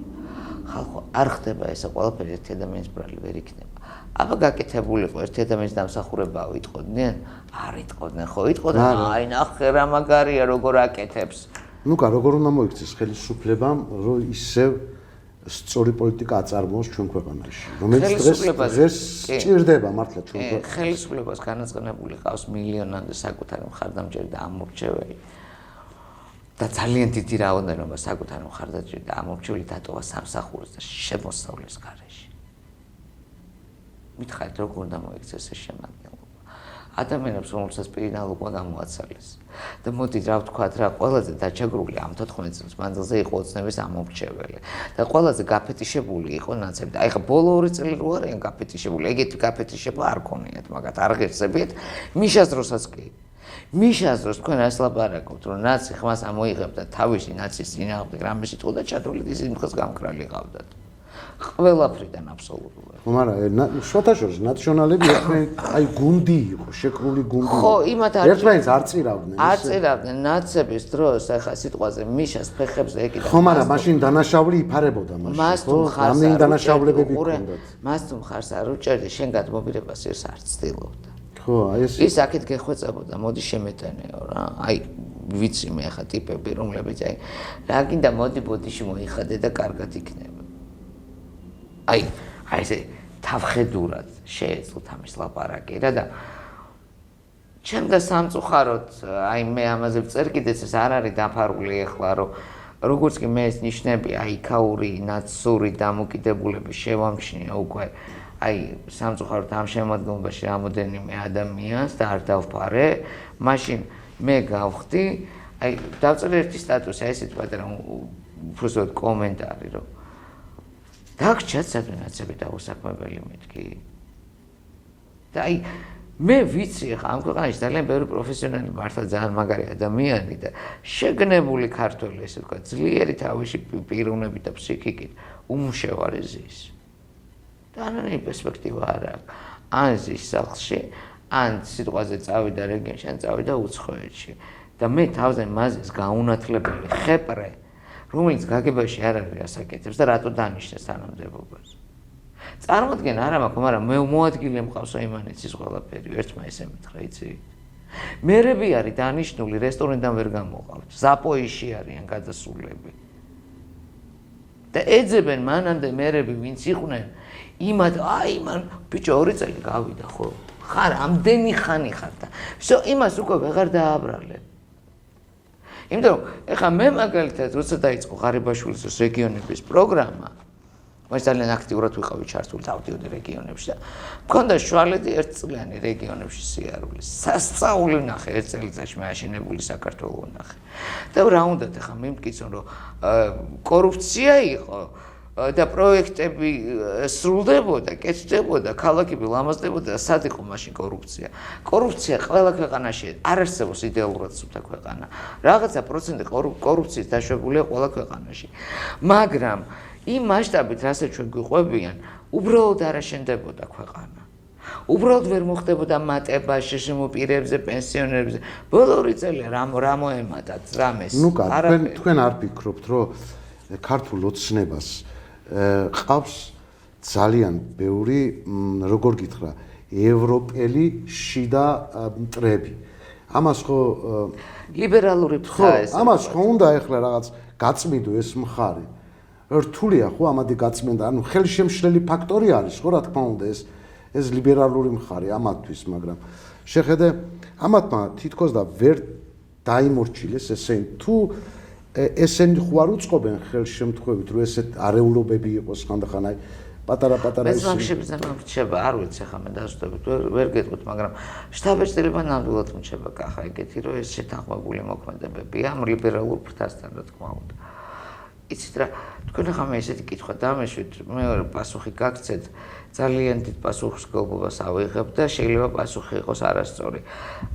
ხალხო არ ხდება ესა ყველაფერი ერთი ადამიანის ბრალი ვერ იქნება. აბა გაკეთებულიყო ერთი ადამიანის დამსახურება ვიტყოდნენ? არ იტყოდნენ, ხო იტყოდნენ? აი ნახე რა მაგარია როგორ აკეთებს. ნუკა როგორ უნდა მოიქცეს ხელისუფლებამ რომ ისევ სწორი პოლიტიკა აწარმოოს ჩვენ ქვეყანაში, რომელიც დღეს სჭირდება მართლა ჩვენ ქვეყანაში. ხელისუფლებას განაცხადებული ყავს მილიონამდე საკუთარი მხარდამჭერი და ამორჩეველი. და ძალიან დიდი რაოდენობა საკუთარი მხარდამჭერი და ამორჩეველი დატოვა სამსახურს და შემოსავლეს გარეშე. მითხარით როგორ უნდა მოიქცეს ეს შემადგენლობა. ადამიანებს რომელსაც პირინალ უკვე გამოაცალეს. და მოდით რა ვთქვათ რა, ყველაზე დაჩაგრული ამ 14 წლის მანძილზე იყო ოცნების ამორჩეველი და ყველაზე გაფეტიშებული იყო ნაცები. აი ხა ბოლო 2 წელი რო არიან გაფეტიშებული, ეგეთი გაფეტიშება არ ქონიათ, მაგათ არ ღირსებიეთ, მიშას დროსაც კი. მიშას დროს თქვენ რას ლაპარაკობთ, რომ ნაცი ხმას ამოიღებდა თავისი ნაცის წინააღმდეგ რამე სიტყვა და ჩათვლით ისინი დღეს გამკრალი ყავდათ. ყველაფრიდან აბსოლუტურად. ხო, მაგრამ შოთა შორის ნაციონალები აი გუნდი იყო, შეკრული გუნდი. ხო, იმათ ერთმანეთს არ წირავდნენ. არ წირავდნენ ნაცების დროს, ახლა სიტყვაზე მიშას ფეხებზე ეკიდა. ხო, მაგრამ მაშინ დანაშაული იფარებოდა მაშინ. მას თუ მხარს რამდენი დანაშაულებები ჰქონდათ. მას თუ მხარს არ უჭერდი, შენ გადმობირებას ის არ ცდილობდა. ხო, აი ეს ის აქეთ გეხვეწებოდა, მოდი შემეტანეო რა. აი ვიცი მე ახლა ტიპები, რომლებიც აი რა გინდა მოდი ბოდიში მოიხადე და კარგად იქნება. აი ესე თავხედურად შეეძლოთ ამის ლაპარაკი რა და ჩემ და სამწუხაროდ აი მე ამაზე ვწერ კიდეც ეს არ არის დაფარული ახლა რომ როგორც კი მე ეს ნიშნები აი იქაური ნაცური დამოკიდებულების შევამჩნია უკვე აი სამწუხაროდ ამ შემოადგენლობაში რამოდენიმე ადამიანს და არ დავფარე მაშინ მე გავხდი აი დავწერე ერთი სტატუსი აი ესეთი პატარა უბრალოდ კომენტარი რომ დაგჭირთ სადღაცები დაუსაქმებელი მეთქი და აი მე ვიცი ხა ამ ქვეყანაში ძალიან ბევრი პროფესიონალი მართლა ძალიან მაგარი ადამიანი და შეგნებული ქართველი ესე ვთქვა ძლიერი თავისი პიროვნებით და ფსიქიკით უმუშევარი ზის და ანანი პერსპექტივა არ აქვს ან ზის სახლში ან სიტყვაზე წავიდა რეგიონში ან წავიდა უცხოეთში და მე თავზე მაზის გაუნათლებელი ხეპრე რომელიც გაგებაში არ არის ასაკეთებს და რატო დანიშნეს თანამდებობას. წარმოდგენ არა მაქვს, მაგრამ მე მოადგილე მყავს იმანიცის ყველაფერი, ერთმა ესე მითხრა, იცი? მერები არის დანიშნული, რესტორნიდან ვერ გამოყავთ. ზაპოიში არიან გადასულები. და ეძებენ მანამდე მერები, ვინც იყვნენ, იმად, მან ბიჭო 2 წელი გავიდა, ხო? ხარ ამდენი ხანი ხარ და всё იმას უკვე ვეღარ დააბრალებ. იმიტომ რომ ეხლა მე მაგალითად როცა დაიწყო ღარიბაშვილის რეგიონების პროგრამა, მას ძალიან აქტიურად ვიყავი ჩართული დავდიოდი რეგიონებში და მქონდა შუალედი 1 წლიანი რეგიონებში სიარული. სასწაული ვნახე 1 წელიწადში მეაშენებული საქართველო ვნახე. და რა უნდა ეხლა მიმტკიცონ რომ კორუფცია იყო და პროექტები სრულდებოდა, კეთდებოდა, ქალაქები ლამაზდებოდა, სად იყო მაშინ კორუფცია? კორუფცია ყველა ქვეყანაში არ არსებობს იდეალურად სუფთა ქვეყანა. რაღაცა პროცენტი კორუფციის დაშვებულია ყველა ქვეყანაში. მაგრამ იმ მასშტაბით, რასაც ჩვენ გვიყვებიან, უბრალოდ არ აშენდებოდა ქვეყანა. უბრალოდ ვერ მოხდებოდა მატება შეშემოპირებზე, პენსიონერებზე. ბოლო 2 წელი რა მოემატათ რამეს? ნუ თქვენ არ ფიქრობთ, რომ ქართულ ოცნებას ყავს ძალიან ბევრი, როგორ გითხრა, ევროპელი შიდა მტრები. ამას ხო ლიბერალური ხო, ამას ხო უნდა ეხლა რაღაც გაწმიდო ეს მხარე. რთულია ხო ამადი გაწმენდა, ანუ ხელშემშლელი ფაქტორი არის ხო რა თქმა უნდა ეს ლიბერალური მხარე ამათთვის, მაგრამ შეხედე ამათმა თითქოს და ვერ დაიმორჩილეს ესენი თუ ესენი ხო არ უწყობენ ხელშემთხვევით რომ ესეთ არეულობები იყოს ხანდახან აი პატარა ეს მაგშებზე მომრჩება, არ ვიცი ხა მე დაზუსტებით, ვერ გეტყვით, მაგრამ შტაბ-ეჭდილება ნამდვილად მრჩება კახა ეგეთი რომ ეს შეთანხმებული მოქმედებებია ამ ლიბერალურ ფრთასთან რა თქმა უნდა. იცით რა, თქვენ ახლა მე ესეთი კითხვა დამეშვით, მეორე პასუხი გაგცეთ, ძალიან დიდ პასუხისმგებლობას ავიღებ და შეიძლება პასუხი იყოს არასწორი.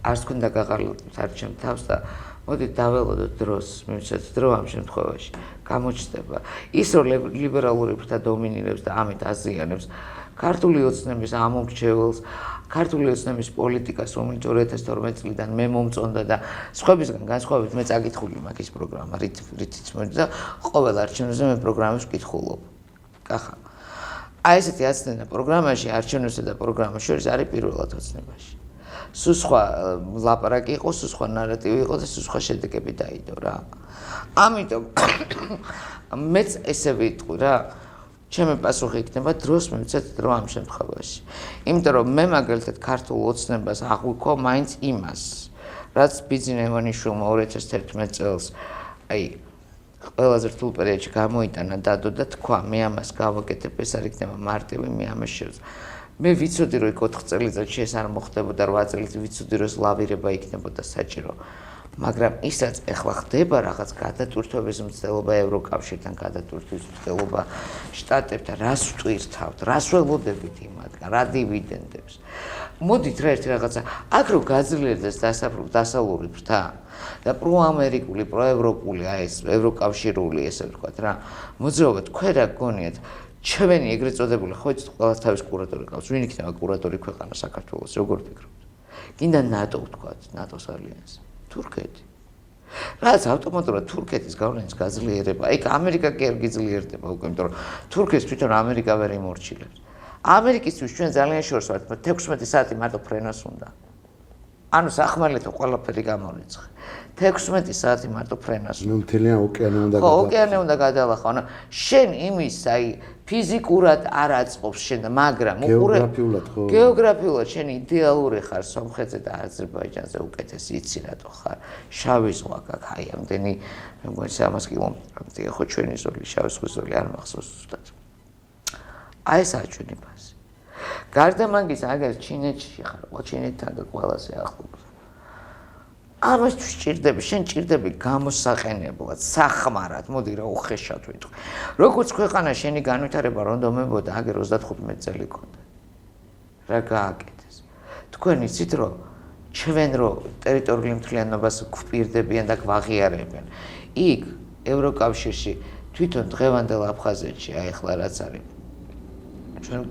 არც თქვენ დაგაღალატებთ არჩევ თავს და მოდით დაველოდოთ დროს, მივცეთ დრო ამ შემთხვევაში. გამოჩნდება ის რომ ლიბერალური ფრთა დომინირებს და ამით აზიანებს ქართული ოცნების ამომრჩეველს, ქართული ოცნების პოლიტიკას, რომელიც 2012 წლიდან მე მომწონდა და სხვებისგან განსხვავებით მე წაკითხული მაქვს ის პროგრამა, რითიც მოდი და ყოველ არჩევნებზე მე პროგრამებს ვკითხულობ. კახა. აი ესეთი აცდენა პროგრამაში, არჩევნებსა და პროგრამას შორის არის პირველად ოცნებაში. სულ სხვა ლაპარაკი იყო, სულ სხვა ნარატივი იყო და სულ სხვა შედეგები დაიდო რა. ამიტომ მეც ესე ვიტყვი რა. ჩემი პასუხი იქნება დროს მივცეთ დრო ამ შემთხვევაში. იმიტომ რომ მე მაგალითად ქართულ ოცნებას აღვიქო მაინც იმას, რაც ბიძინა ივანიშვილმა 2011 წელს აი ყველაზე რთულ პერიოდში გამოიტანა დადო და თქვა მე ამას გავაკეთებ, ეს არ იქნება მარტივი, მე ამას შევს. მე ვიცოდი რომ იქ 4 წელიწადში ეს არ მოხდებოდა, 8 წელიწადში ვიცოდი რომ ეს ლავირება იქნებოდა საჭირო. მაგრამ ისაც ეხლა ხდება რაღაც გადატვირთვების მცდელობა ევროკავშირთან, გადატვირთვის მცდელობა შტატებთან, რას ვტვირთავთ, რას ველოდებით იმათგან, რა დივიდენდებს. მოდით რა ერთი რაღაცა, აქ რო გაძლიერდეს დასავლური ფრთა და პროამერიკული, პროევროპული, აი ეს ევროკავშირული, ესე ვთქვათ რა, მოძრაობა თქვენ რა გგონიათ, ჩვენი ეგრეთ წოდებული ხო იცით ყველას თავის კურატორი ყავს, ვინ იქნება კურატორი ქვეყანა საქართველოს, როგორ ფიქრობთ? კიდე ნატო ვთქვათ, ნატოს ალიანსი. თურქეთი. რაც ავტომატურად თურქეთის გავლენის გაძლიერება, იქ ამერიკა კი არ გიძლიერდება უკვე, იმიტომ რომ თურქეთს თვითონ ამერიკა ვერ იმორჩილებს. ამერიკისთვის ჩვენ ძალიან შორს ვართ, 16 საათი მარტო ფრენას უნდა. ანუ სახმელეთო ყველაფერი გამორიცხე. 16 საათი მარტო ფრენას. ნუ მთლიან ოკეანე უნდა ხო, ოკეანე უნდა გადალახო. ანუ შენ იმის, აი, ფიზიკურად არ აწყობს შენ, მაგრამ გეოგრაფიულად ხო? გეოგრაფიულად შენ იდეალური ხარ სომხეთზე და აზერბაიჯანზე უკეთესი, იცი რატო ხარ? შავი ზღვა გაქვს, აი, ამდენი, მეგონა 300 კილომეტრამდე ხო ჩვენი ზოლი, შავი ზღვის ზოლი არ მახსოვს ზუსტად. აი ეს არის ჩვენი ბაზი. გარდა მაგის, აგერ ჩინეთში ხარ, ჩინეთთან და ყველაზე ახლოს. ამას სჭირდები, შენ ჭირდები გამოსაყენებლად, სახმარად, მოდი რა უხეშად ვიტყვი. როგორც ქვეყანა შენი განვითარება რონდომებოდა, აგერ 35 წელი ქონდა. რა გააკეთეს? თქვენ იცით რომ ჩვენ რო ტერიტორიული მთლიანობას გვპირდებიან და გვაღიარებენ. იქ ევროკავშირში თვითონ დღევანდელ აფხაზეთში, აი ახლა რაც არის. ჩვენ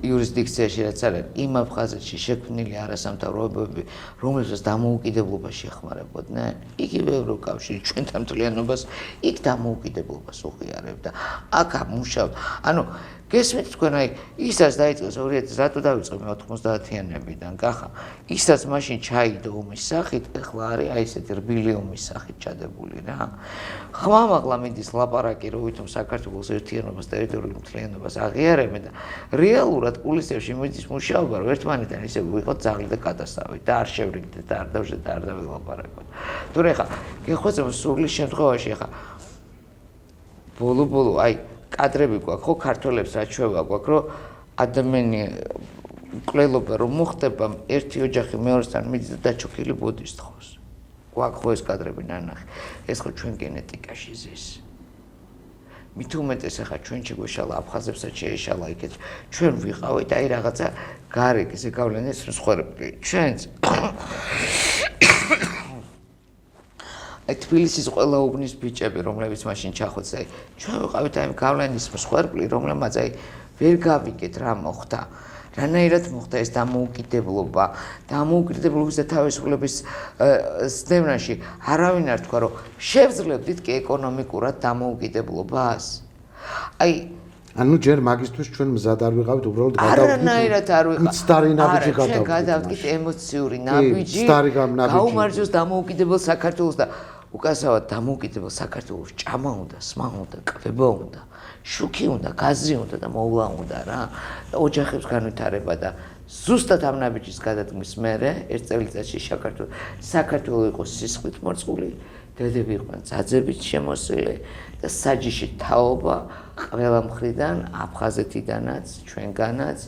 იურისდიქციაში რაც არის, იმ აფხაზეთში შექმნილი არასამთავრობოები, რომლებსაც დამოუკიდებლობა შეეხმარებოდნენ, იგივე ევროკავშირი ჩვენთან მთლიანობას იქ დამოუკიდებლობას უღიარებდა. აქ ამუშავდა. ანუ გესმით თქვენ აი ისაც დაიწყეს 2000 რატო დავიწყე მე 90-იანებიდან კახა ისაც მაშინ ჩაიდო ომის სახით ეხლა არის აი ესეთი რბილი ომის სახით ჩადებული რა ხმამაღლა მიდის ლაპარაკი რომ ვითომ საქართველოს ერთიანობას ტერიტორიულ მთლიანობას აღიარებენ და რეალურად კულისებში მიდის მუშაობა რომ ერთმანეთთან ისე ვიყოთ ძაღლი და კატასტავით და არ შევრიგდეთ და არ დავშეთ და არ დავილაპარაკოთ თორე ეხლა გეხვეწებ სულის შემთხვევაში ეხლა ბოლო აი კადრები გვაქვს ხო ქართველებს რაც შევა გვაქვს რომ ადამიანი მკვლელობა რომ მოხდება ერთი ოჯახი მეორესთან მიდის და დაჩოქილი ბოდის თხოვს გვაქვს ხო ეს კადრები ნანახი ეს ხო ჩვენ გენეტიკაში ზის მით უმეტეს ახლა ჩვენ შეგვეშალა აფხაზებსაც შეეშალა იქეთ ჩვენ ვიყავით აი რაღაცა გარეკ ესე გავლენას მსხვერპლი ჩვენც აი თბილისის ყველა უბნის ბიჭები რომლებიც მაშინ ჩახოცა აი ჩვენ ვიყავით აი გავლენის მსხვერპლი რომლებმაც აი ვერ გავიგეთ რა მოხდა რანაირად მოხდა ეს დამოუკიდებლობის და თავისუფლების სდევნაში არავინ არ თქვა რომ შევძლებდით კი ეკონომიკურად დამოუკიდებლობას აი ანუ ჯერ მაგისთვის ჩვენ მზად არ ვიყავით უბრალოდ არანაირად არ ვიყავით მცდარი ნაბიჯი გადავდგით ემოციური ნაბიჯი გაუმარჯოს დამოუკიდებელ საქართველოს და უკასავად დამოუკიდებელ საქართველოს ჭამა უნდა, სმა უნდა, კვება უნდა, შუქი უნდა, გაზი უნდა და მოვლა უნდა რა. ოჯახებს განვითარება და ზუსტად ამ ნაბიჯის გადადგმის მერე ერთ წელიწადში საქართველო იყო სისხლით მორწყული, დედები იყვნენ ძაძებით შემოსილი და საჯიში თაობა ყველა მხრიდან, აფხაზეთიდანაც, ჩვენგანაც,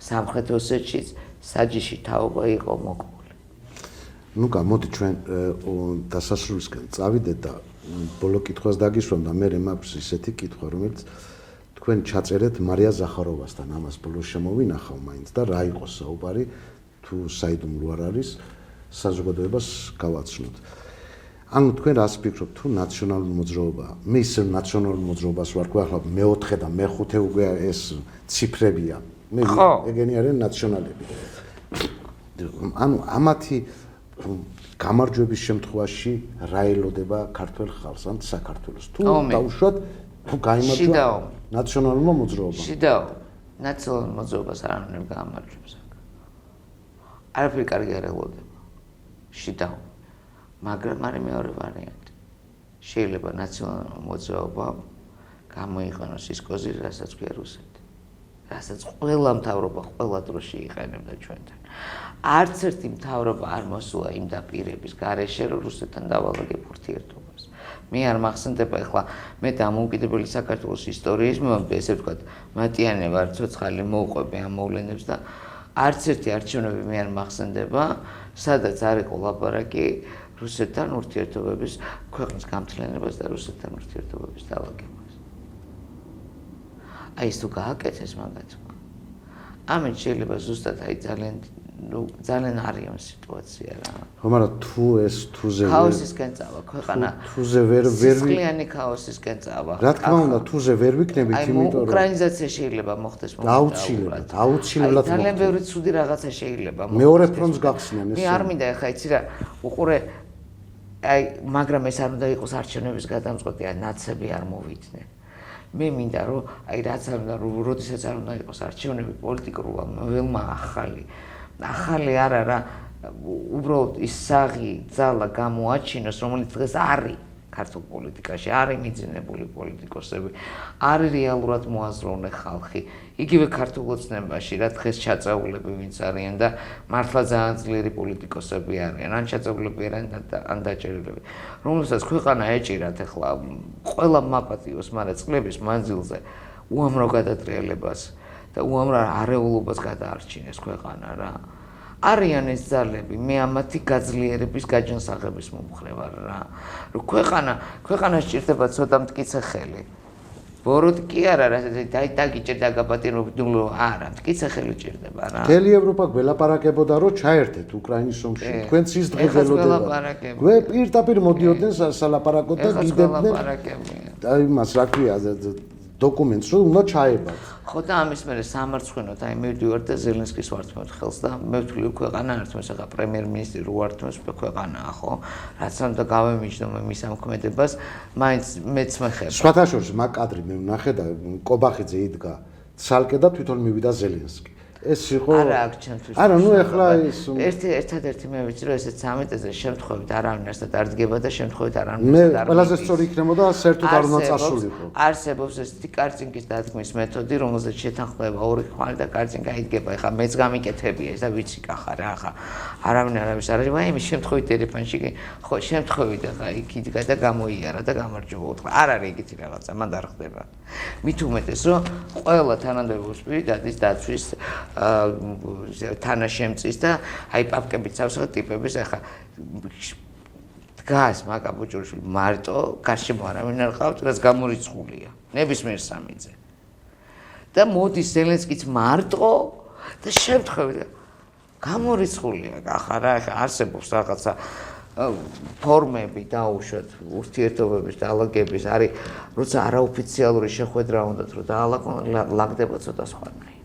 სამხრეთ ოსეთშიც საჯიში თაობა იყო მოკლული. ნუკა, მოდი ჩვენ დასასრულისკენ წავიდეთ და ბოლო კითხვას დაგისვამ და მე მაქვს ისეთი კითხვა, რომელიც თქვენ ჩაწერეთ მარია ზახაროვასთან ამას ბოლოს შემოვინახავ მაინც და რა იყო საუბარი თუ საიდუმლო არ არის საზოგადოებას გავაცნოთ. ანუ თქვენ რას ფიქრობთ თუ ნაციონალური მოძრაობა მე ისე ნაციონალურ მოძრაობას ვარ ახლა მე-4 და მე-5 უკვე ეს ციფრებია მე ეგენი არიან ნაციონალები ანუ ამათი გამარჯვების შემთხვევაში რა ელოდება ქართველ ხალხს ან საქართველოს თუ დაუშვათ თუ გაიმარჯვა ნაციონალურმა მოძრაობამ შიდაო ნაციონალურ მოძრაობას არ უნდა გამარჯვებს არაფერი კარგი არ ელოდება შიდაო მაგრამ არის მეორე ვარიანტი. შეიძლება ნაციონალურ მოძრაობამ გამოიყენოს ის კოზი, რასაც ქვია რუსეთი. რასაც ყველა მთავრობა ყველა დროში იყენებდა ჩვენთან. არც ერთი მთავრობა არ მოსულა იმ დაპირების გარეშე, რომ რუსეთთან დავალაგებ ურთიერთობას. მე არ მახსენდება ახლა მე დამოუკიდებელი საქართველოს ისტორიის მომენტი, ესე ვთქვათ, მატიანე ვარ, ცოცხალი მოუყვები ამ მოვლენებს და არც ერთი არჩევნები მე არ მახსენდება, სადაც არ იყო ლაპარაკი რუსეთთან ურთიერთობების ქვეყნის გამთლიანებას და რუსეთთან ურთიერთობების დალაგებას. აი ეს თუ გააკეთეს მაგათმა. ამით შეიძლება ზუსტად აი ძალიან არიან სიტუაცია რა. ხო, მაგრამ თუ ეს თუზე ქაოსისკენ წავა ქვეყანა. თუზე ვერ სისხლიანი ქაოსისკენ წავა. რა თქმა უნდა, თუზე ვერ ვიქნებით, იმიტომ რომ უკრაინიზაცია შეიძლება მოხდეს აუცილებლად მოხდეს. ძალიან ბევრი ცუდი რაღაცა შეიძლება მოხდეს. მეორე ფრონტს გახსნიან ეს. მე არ მინდა ახლა იცი რა, უყურე აი მაგრამ ეს არ უნდა იყოს არჩევნების გადამწყვეტი, აი ნაცები არ მოვიდნენ. მე მინდა რომ აი რაც არ უნდა რომ როდესაც არ უნდა იყოს არჩევნები პოლიტიკურმა ველმა ახალი არა რა უბრალოდ ის საღი ძალა გამოაჩინოს რომელიც დღეს არის ქართულ პოლიტიკაში არის მიძინებული პოლიტიკოსები არის რეალურად მოაზროვნე ხალხი იგივე ქართულ ოცნებაში რა დღეს ჩაწეულები ვინც არიან და მართლა ძალიან ძლიერი პოლიტიკოსები არიან ან ჩაწეულები არიან ან დაჭერილები რომელსაც ქვეყანა ეჭირათ ახლა ყველა მაპატიოს მაგრამ წლების მანძილზე უამრავ გადატრიალებას და უამრავ არეულობას გადაარჩინეს ქვეყანა რა არიან ეს ძალები მე ამათი გაძლიერების გაჯანსაღების მომხრე ვარ რა რომ ქვეყანა სჭირდება ცოტა მტკიცე ხელი ბოროტ კი არა რა დაგიჭირდა გაპატიმრებულო არა მტკიცე ხელი ჭირდება რა მთელი ევროპა გველაპარაკებოდა რომ ჩაერთეთ უკრაინის ომში თქვენც ის დღე გველოდება გვე პირდაპირ მოდიოდნენ სალაპარაკოდ და გიდებდნენ აი მას რა ქვია დოკუმენტს რომ უნდა ჩაებათ. ხო და ამის მერე სამარცხვინოდ აი მივდივარ და ზელენსკის ვართმევთ ხელს და მე ვთვლი ქვეყანა ერთმანეთს ახლა პრემიერ-მინისტრი რო ვართმევს ქვეყანაა ხო რაც უნდა გავემიჯნო მე მის ამქმედებას მაინც მეც მეხება სხვათა შორის მაგ კადრი მე ვნახე და კობახიძე იდგა ცალკე და თვითონ მივიდა ზელენსკი ეს იყო არა აქ ჩემთვის არა ნუ ეხლა ის ერთადერთი მე ვიცი რომ ესეც სამეტეზე შემთხვევით არავინ ერთად არ დგება და შემთხვევით არავინ მე ყველაზე სწორი იქნებოდა საერთოდ არ უნდა წასულიყო არსებობს ესეთი კარწინკის დათქმის მეთოდი რომელზეც შეთანხმდება ორი ხმალი და კარწინკა იდგება ეხლა მეც გამიკეთებია ეს და ვიცი კახა რა ხა არავინ არავის არ არის ვაი იმის შემთხვევით ტელეფონში ხო შემთხვევით ეხლა იქ იდგა და გამოიარა და გამარჯობა უთხრა არ არის ეგეთი რაღაცა მან არ ხდება მით უმეტეს რომ ყველა თანამდებობის პირი დადის დაცვის თანაშემწის და აი პაპკებით სავსე ტიპების ახლა დგას მაკაბუჭურიშვილი მარტო გარშემო არავინ არ ყავთ რაც გამორიცხულია ნებისმიერ სამიძე და მოდის ზელენსკიც მარტო და შემთხვევით გამორიცხულია ახლა რა არსებობს რაღაცა ფორმები დაუშვათ ურთიერთობების დაალაგების არის როცა არაოფიციალური შეხვედრა უნდათ რომ დაალაგდება ცოტა სხვანაირად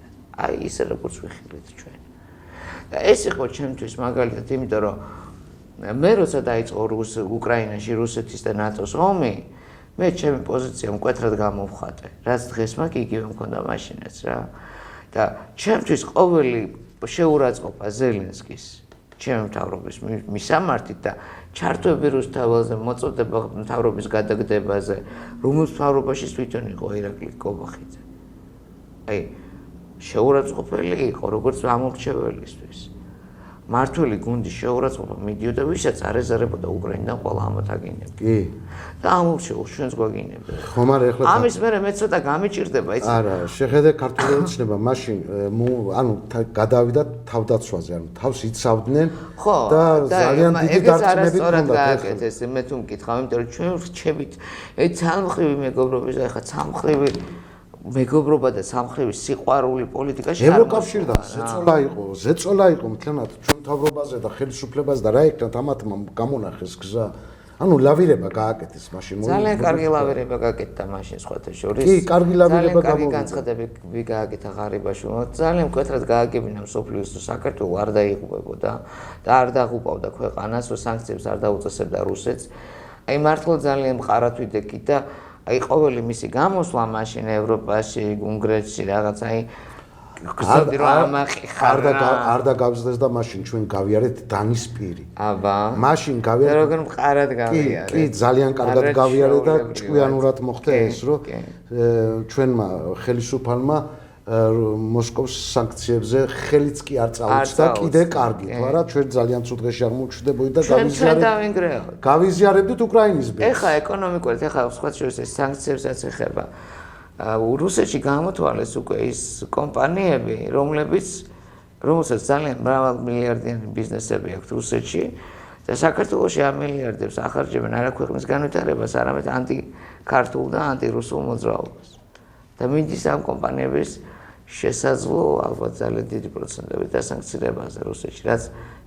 აი ისე როგორც ვიხილეთ ჩვენ. და ეს იყო ჩემთვის მაგალითად, იმიტომ რომ მე როცა დაიწყო უკრაინაში რუსეთის და ნატოს ომი, მე ჩემი პოზიცია მკვეთრად გამოვხატე. რაც დღეს მაგ იგივე მქონდა მაშინაც რა. და ჩემთვის ყოველი შეურაცხყოფა ზელენსკის ჩემი მთავრობის მისამართით და ჩართვები რუსთაველზე, მოწოდება მთავრობის გადაგდებაზე, რომელს მთავრობაში თვითონ იყო ირაკლი კობახიძე. აი შეურაცხყოფელი იყო როგორც ამორჩეველისთვის. მართველი გუნდის შეურაცხყოფა მიდიოდა ვისაც არ ეზარებოდა უკრაინიდან ყველა ამათ აგინებდა. კი. და ამორჩეულ ჩვენს გვაგინებდა. ხო, მაგრამ ეხლა ამის მერე მე ცოტა გამიჭირდება იცი. არა, შეხედე ქართული ოცნება მაშინ ანუ გადავიდა თავდაცვაზე, ანუ თავს იცავდნენ და ძალიან დიდი დარწმუნებით ჰქონდათ ეს მე თუ მკითხავ, იმიტომ რომ ჩვენ ვრჩებით ცალმხრივი მეგობრობის და ეხლა ცალმხრივი მეგობრობა და სამხრების სიყვარული პოლიტიკაში ევროკავშირდა ზეწოლა იყო მთლიანად ჩვენ მთავრობაზე და ხელისუფლებაზე და რა იქნათ ამათმა გამონახეს გზა ანუ ლავირება გააკეთეს მაშინ ძალიან კარგი ლავირება გააკეთა მაშინ სხვათა შორის კი კარგი ლავირება კარგი განცხადებები გააკეთა ღარიბაშვილმა ძალიან მკვეთრად გააგებინა მსოფლიოს საქართველოს არ დაიღუპებოდა და არ დაღუპავდა ქვეყანას რომ სანქციებს არ დაუწესებდა რუსეთს აი მართლა ძალიან მყარად ვიდექი და აი ყოველი მისი გამოსვლა მაშინ ევროპაში, უნგრეთში რაღაც აი გზავდი რომ ამაყი ხარ არ დაგავზდეს და მაშინ ჩვენ გავიარეთ დანისპირი. აბა. მაშინ გავიარეთ. როგორ მყარად გავიარეთ. კი, ძალიან კარგად გავიარეთ და ჭკვიანურად მოხდა ეს რომ ჩვენმა ხელისუფალმა მოსკოვის სანქციებზე ხელიც კი არ წაუწდა კიდე კარგით, მაგრამ ჩვენ ძალიან ცუდ დღეში აღმოჩნდებოდი და გავიზიარებდით უკრაინის ბედს. ეხლა ეკონომიკურად ეხლა სხვა შორის ეს სანქციებსაც ეხება. რუსეთში გამოთვალეს უკვე ის კომპანიები, რომელსაც ძალიან მრავალმილიარდიანი ბიზნესები აქვს რუსეთში და საქართველოში ამ მილიარდებს ახარჯებენ არა ქვეყნის განვითარებას, არამედ ანტიქართულ და ანტირუსულ მოძრაობას. და მინდის ამ კომპანიების შესაძლო ალბათ ძალიან დიდი პროცენტებით დასანქცირებაზე რუსეთში, რაც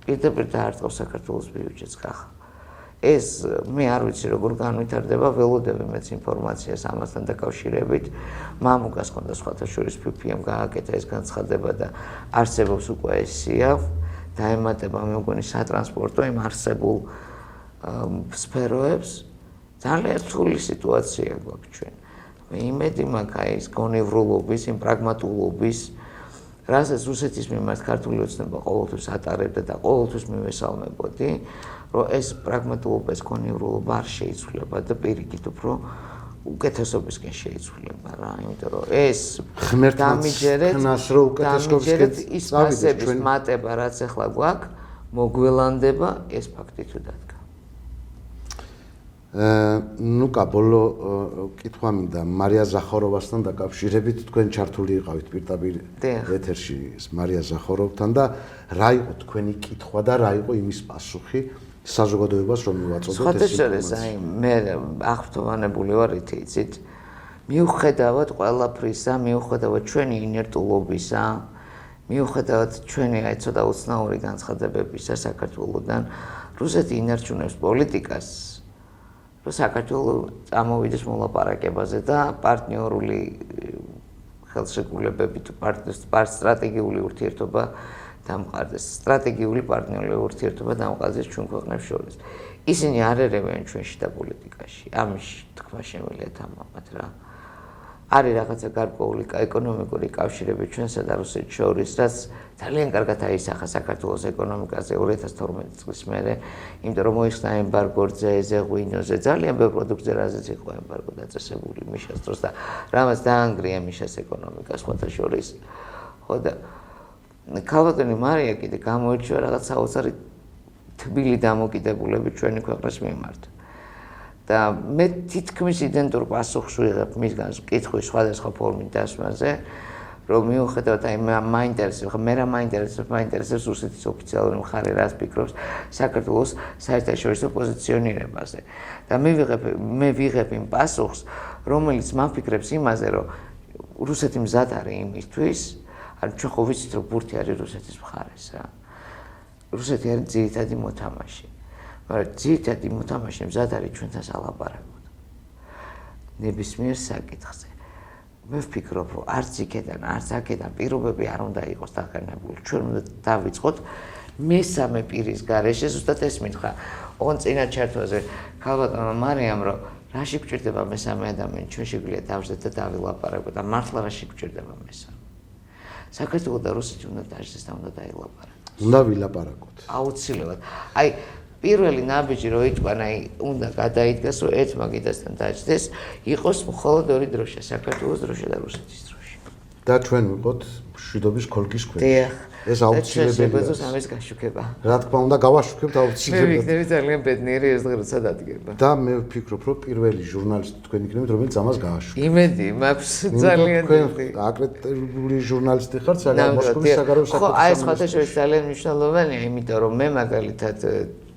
პირდაპირ დაარტყავს საქართველოს ბიუჯეტს ხახა. ეს მე არ ვიცი როგორ განვითარდება, ველოდები მეც ინფორმაციას ამასთან დაკავშირებით. მამუკას ჰქონდა სხვათა შორის PPM გააკეთა ეს განცხადება და არსებობს უკვე ეს სია, დაემატება მე მგონი სატრანსპორტო იმ არსებულ სფეროებს. ძალიან რთული სიტუაცია გვაქვს ჩვენ. მე იმედი მაქვს აი ეს გონევრულობის, იმ პრაგმატულობის, რასაც რუსეთის მიმართ ქართული ოცნება ყოველთვის ატარებდა და ყოველთვის მივესალმებოდი, რომ ეს პრაგმატულობა, ეს გონევრულობა არ შეიცვლება და პირიქით უფრო უკეთესობისკენ შეიცვლება რა, იმიტომ რომ ეს დამიჯერეთ ის მასების მატება, რაც ახლა გვაქვს, მოგველანდება ეს ფაქტი თუ დადგა. ნუკა ბოლო კითხვა მინდა მარია ზახაროვასთან დაკავშირებით თქვენ ჩართული იყავით პირდაპირ ეთერში მარია ზახაროვთან და რა იყო თქვენი კითხვა და რა იყო იმის პასუხი საზოგადოებას რომ მივაწოდოთ ეს ინფორმაცია აი მე აღფრთოვანებული ვარ იცით მიუხედავად ყველაფრისა მიუხედავად ჩვენი ინერტულობისა მიუხედავად ჩვენი აი ცოტა უცნაური განცხადებებისა საქართველოსთან რუსეთი ინარჩუნებს პოლიტიკას საქართველოს წამოვიდეს მოლაპარაკებაზე და პარტნიორული ხელშეკრულებები თუ სტრატეგიული ურთიერთობა დამყარდეს, სტრატეგიული პარტნიორული ურთიერთობა დამყარდეს ჩვენ ქვეყნებს შორის. ისინი არ ერევენ ჩვენში და პოლიტიკაში. ამის თქმა შემიძლია თამამად რა. არის რაღაცა გარკვეული ეკონომიკური კავშირები ჩვენსა და რუსეთს შორის, რაც ძალიან კარგად აისახა საქართველოს ეკონომიკაზე 2012 წლის მერე, იმიტომ რომ მოიხსნა ემბარგო რძეზე, ღვინოზე, ძალიან ბევრ პროდუქტზე რაზეც იყო ემბარგო დაწესებული მიშას დროს და რამაც დაანგრია მიშას ეკონომიკას სხვათა შორის. ხო და ქალბატონი მარია კიდე გამოირჩევა რაღაც საოცარი თბილი დამოკიდებულებით ჩვენი ქვეყნის მიმართ. და მე თითქმის იდენტურ პასუხს ვიღებ მისგან კითხვის სხვადასხვა ფორმით დასმაზე, რომ მიუხედავად აი მაინტერესებს, მე რა მაინტერესებს რუსეთის ოფიციალური მხარე რას ფიქრობს საქართველოს საერთაშორისო პოზიციონირებაზე. და მე ვიღებ იმ პასუხს, რომელიც მაფიქრებს იმაზე, რომ რუსეთი მზად არის იმისთვის, ან ჩვენ ხო ვიცით, რომ ბურთი არის რუსეთის მხარეს რა. რუსეთი არის ძირითადი მოთამაშე. მაგრამ ძირითადი მოთამაშე მზად არის ჩვენთან სალაპარაკოდ. ნებისმიერ საკითხზე. მე ვფიქრობ, რომ არც იქიდან, არც აქედან პირობები არ უნდა იყოს დაყენებული. ჩვენ უნდა დავიწყოთ მესამე პირის გარეშე, ზუსტად ეს მითხრა. ოღონდ წინა ჩართვაზე ქალბატონმა მარიამ, რომ რაში გვჭირდება მესამე ადამიანი, ჩვენ შეგვიძლია დავждეთ და დავილაპარაკოთ და მართლა რაში გვჭირდება მესამე. საქართველოს და რუსეთი უნდა დაждდეს და უნდა დაილაპარაკოს. უნდა ვილაპარაკოთ. აუცილებლად. აი პირველი ნაბიჯი რო იჭვანა, უნდა გადაიდგას, რომ ერთ მაგიდასთან დაждდეს, იყოს მხოლოდ ორი დროშა, საქართველოს დროშა და რუსეთის დროშა. და ჩვენ ვიყოთ მშვიდობის ქოლგის ქვეშ. დიახ. ეს აუცილებელია. შეგვეძლოს ამის გაშუქება. რა თქმა უნდა, გავაშუქებთ აუცილებლად. მე ვიქნები ძალიან ბედნიერი ეს დღე როცა დადგება. და მე ვფიქრობ, რომ პირველი ჟურნალისტი თქვენ იქნებით, რომელიც ამას გააშუქებს. იმედი მაქვს ძალიან დიდი. აკრედიტებული ჟურნალისტი ხართ, მოსკოვის საგარეო ხო, აი სხვათა შორის ძალიან მნიშვნელოვანია, იმიტომ რომ მე მაგალითად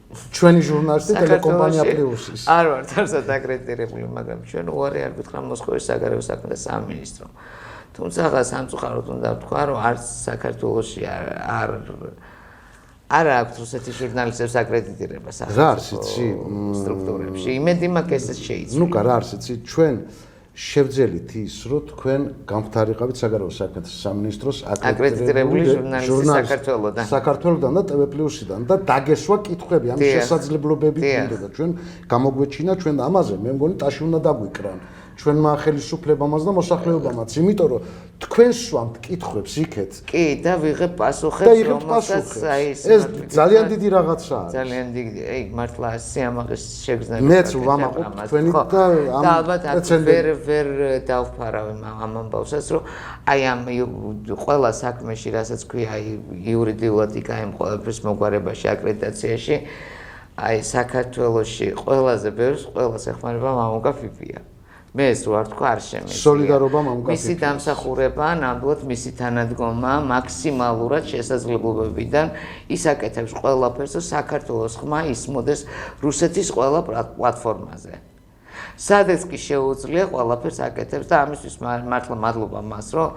ჩვენი ჟურნალისტი ტელეკომპანია პლუსის. არ ვარ თარსად აკრედიტირებული, მაგრამ ჩვენ უარი არ გითხრა მოსკოვის საგარეო საქმეთა სამინისტრომ. თუმცა სამწუხაროდ უნდა ვთქვა, რომ არც საქართველოში არ აქვს რუსეთის ჟურნალისტებს აკრედიტირება სახელმწიფო სტრუქტურებში. იმედი მაქვს ეს შეიძლება. ნუ რა არის იცი, ჩვენ შევძელით ის, რომ თქვენ გამხდარიყავით საგარეო საქმეთა სამინისტროს აკრედიტირებული ჟურნალისტი საქართველოდან და TV+-დან და დაგესვა კითხვები, ამის შესაძლებლობები გქონდა. ჩვენ გამოგვეჩინა ჩვენ ამაზე, მე მგონი ტაში უნდა დაგვიკრან. ჩვენმა ხელისუფლებამაც და მოსახლეობამაც, იმიტომ რომ თქვენ სვამთ კითხვებს იქეთ. კი, და ვიღებ პასუხებს, რომელსაც ეს ძალიან დიდი რაღაცაა. ძალიან დიდი, აი, მართლა სიამაყის შეგრძნება. მეც ვამაყობ თქვენით და ამ ალბათ ვერ დავფარავ ამ ამბავსაც, რომ აი ამ ყველა საქმეში, რასაც ქვია, აი იურიდიულად იქაემ ყველაფერს მოგვარებაში, აკრედიტაციაში, აი საქართველოში ყველაზე ბევრს ყველას ეხმარება მამუკა ფიფია. მე ეს ვარ თქვა არ შემიძლია. სოლიდარობა მამუკა მისი დამსახურება, ნამდვილად მისი თანადგომა მაქსიმალურად შესაძლებლობებიდან ის აკეთებს ყველაფერს, რომ საქართველოს ხმა ისმოდეს რუსეთის ყველა პლატფორმაზე. სადაც კი შეუძლია ყველაფერს აკეთებს და ამისთვის მართლა მადლობა მას, რომ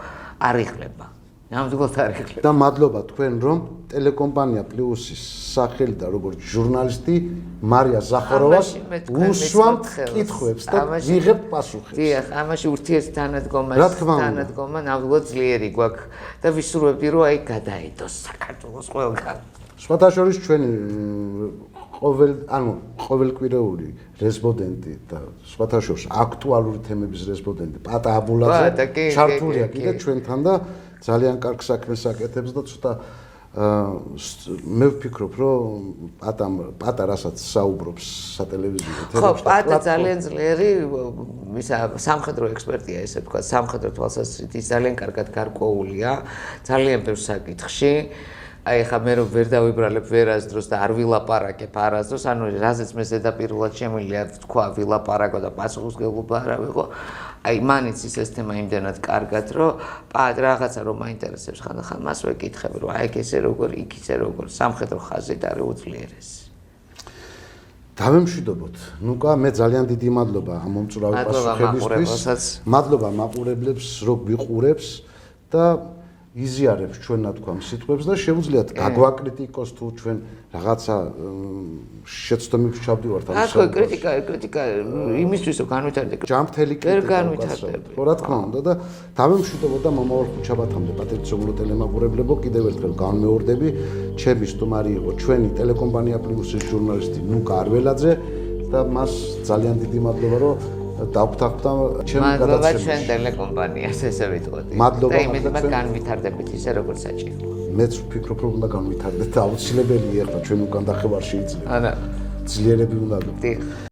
არ იხლება. ნამდვილად არ იხლება. და მადლობა თქვენ, რომ ტელეკომპანია პლუსის სახელი და როგორც ჟურნალისტი მარია ზახაროვას უსვამთ კითხვებს და ვიღებთ პასუხებს. დიახ, ამაში ურთიერთთანადგომა ნამდვილად ძლიერი გვაქვს და ვისურვებდი, რომ აი გადაიდოს საქართველოს ყველგან. სხვათა შორის ჩვენი ყოველკვირეული რესპონდენტი და სხვათა შორის აქტუალური თემების რესპონდენტი პატა აბულაძე ჩართულია კიდე ჩვენთან და ძალიან კარგ საქმეს აკეთებს და ცოტა მე ვფიქრობ, რომ პატა რასაც საუბრობს სატელევიზიო ეთერებში. ხო, პატა ძალიან ძლიერი სამხედრო ექსპერტია, ესე ვთქვა, სამხედრო თვალსაზრისით ის ძალიან კარგად გარკვეულია, ძალიან ბევრ საკითხში. აი ხა მე რომ ვერ დავიბრალებ ვერასდროს და არ ვილაპარაკებ არასდროს, ანუ რაზეც მე ზედაპირულად შემიძლია ვთქვა ვილაპარაკო და პასუხისმგებლობა არა ვიყო. აი მანიც ის თემა იმდენად კარგად, რომ რაღაცა რომ მაინტერესებს ხანდახან მას ვეკითხები, რომ აი ესე როგორ, იქ ისე როგორ, სამხედრო ხაზით არის უძლიერესი. დავემშვიდობოთ. ნუკა, მე ძალიან დიდი მადლობა ამ მომწურავი პასუხებისთვის. მადლობა მაყურებლებს, რომ ვიყურებს და იზიარებს ჩვენ ნათქვამ სიტყვებს და შეუძლიათ გაგვაკრიტიკოს თუ ჩვენ რაღაცა შეცდომებს ჩავდივართ ამ ახლა კრიტიკა იმისთვის რომ განვითარდე ჯამრთელი განვითარდები. რა თქმა უნდა და დავემშვიდობოდა მომავალ ხუთშაბათამდე პატრიოტული ტელემაყურებლებო კიდევ ერთხელ განმეორდები ჩემი სტუმარი იყო ჩვენი ტელეკომპანია პლუსის ჟურნალისტი ნუკა არველაძე და მას ძალიან დიდი მადლობა რომ დავგვთანხმდა ჩემ მადლობა გადაცემაში. ჩვენ ტელეკომპანიას ესე ვიტყოდი. მადლობა, და იმედია ჩვენ- განვითარდებით ისე როგორც საჭირო. მეც ვფიქრობ რომ უნდა განვითარდეთ და აუცილებელია ახლა ჩვენ უკან დახევარ შეიძლება. ანა, ძლიერები უნდა დიახ.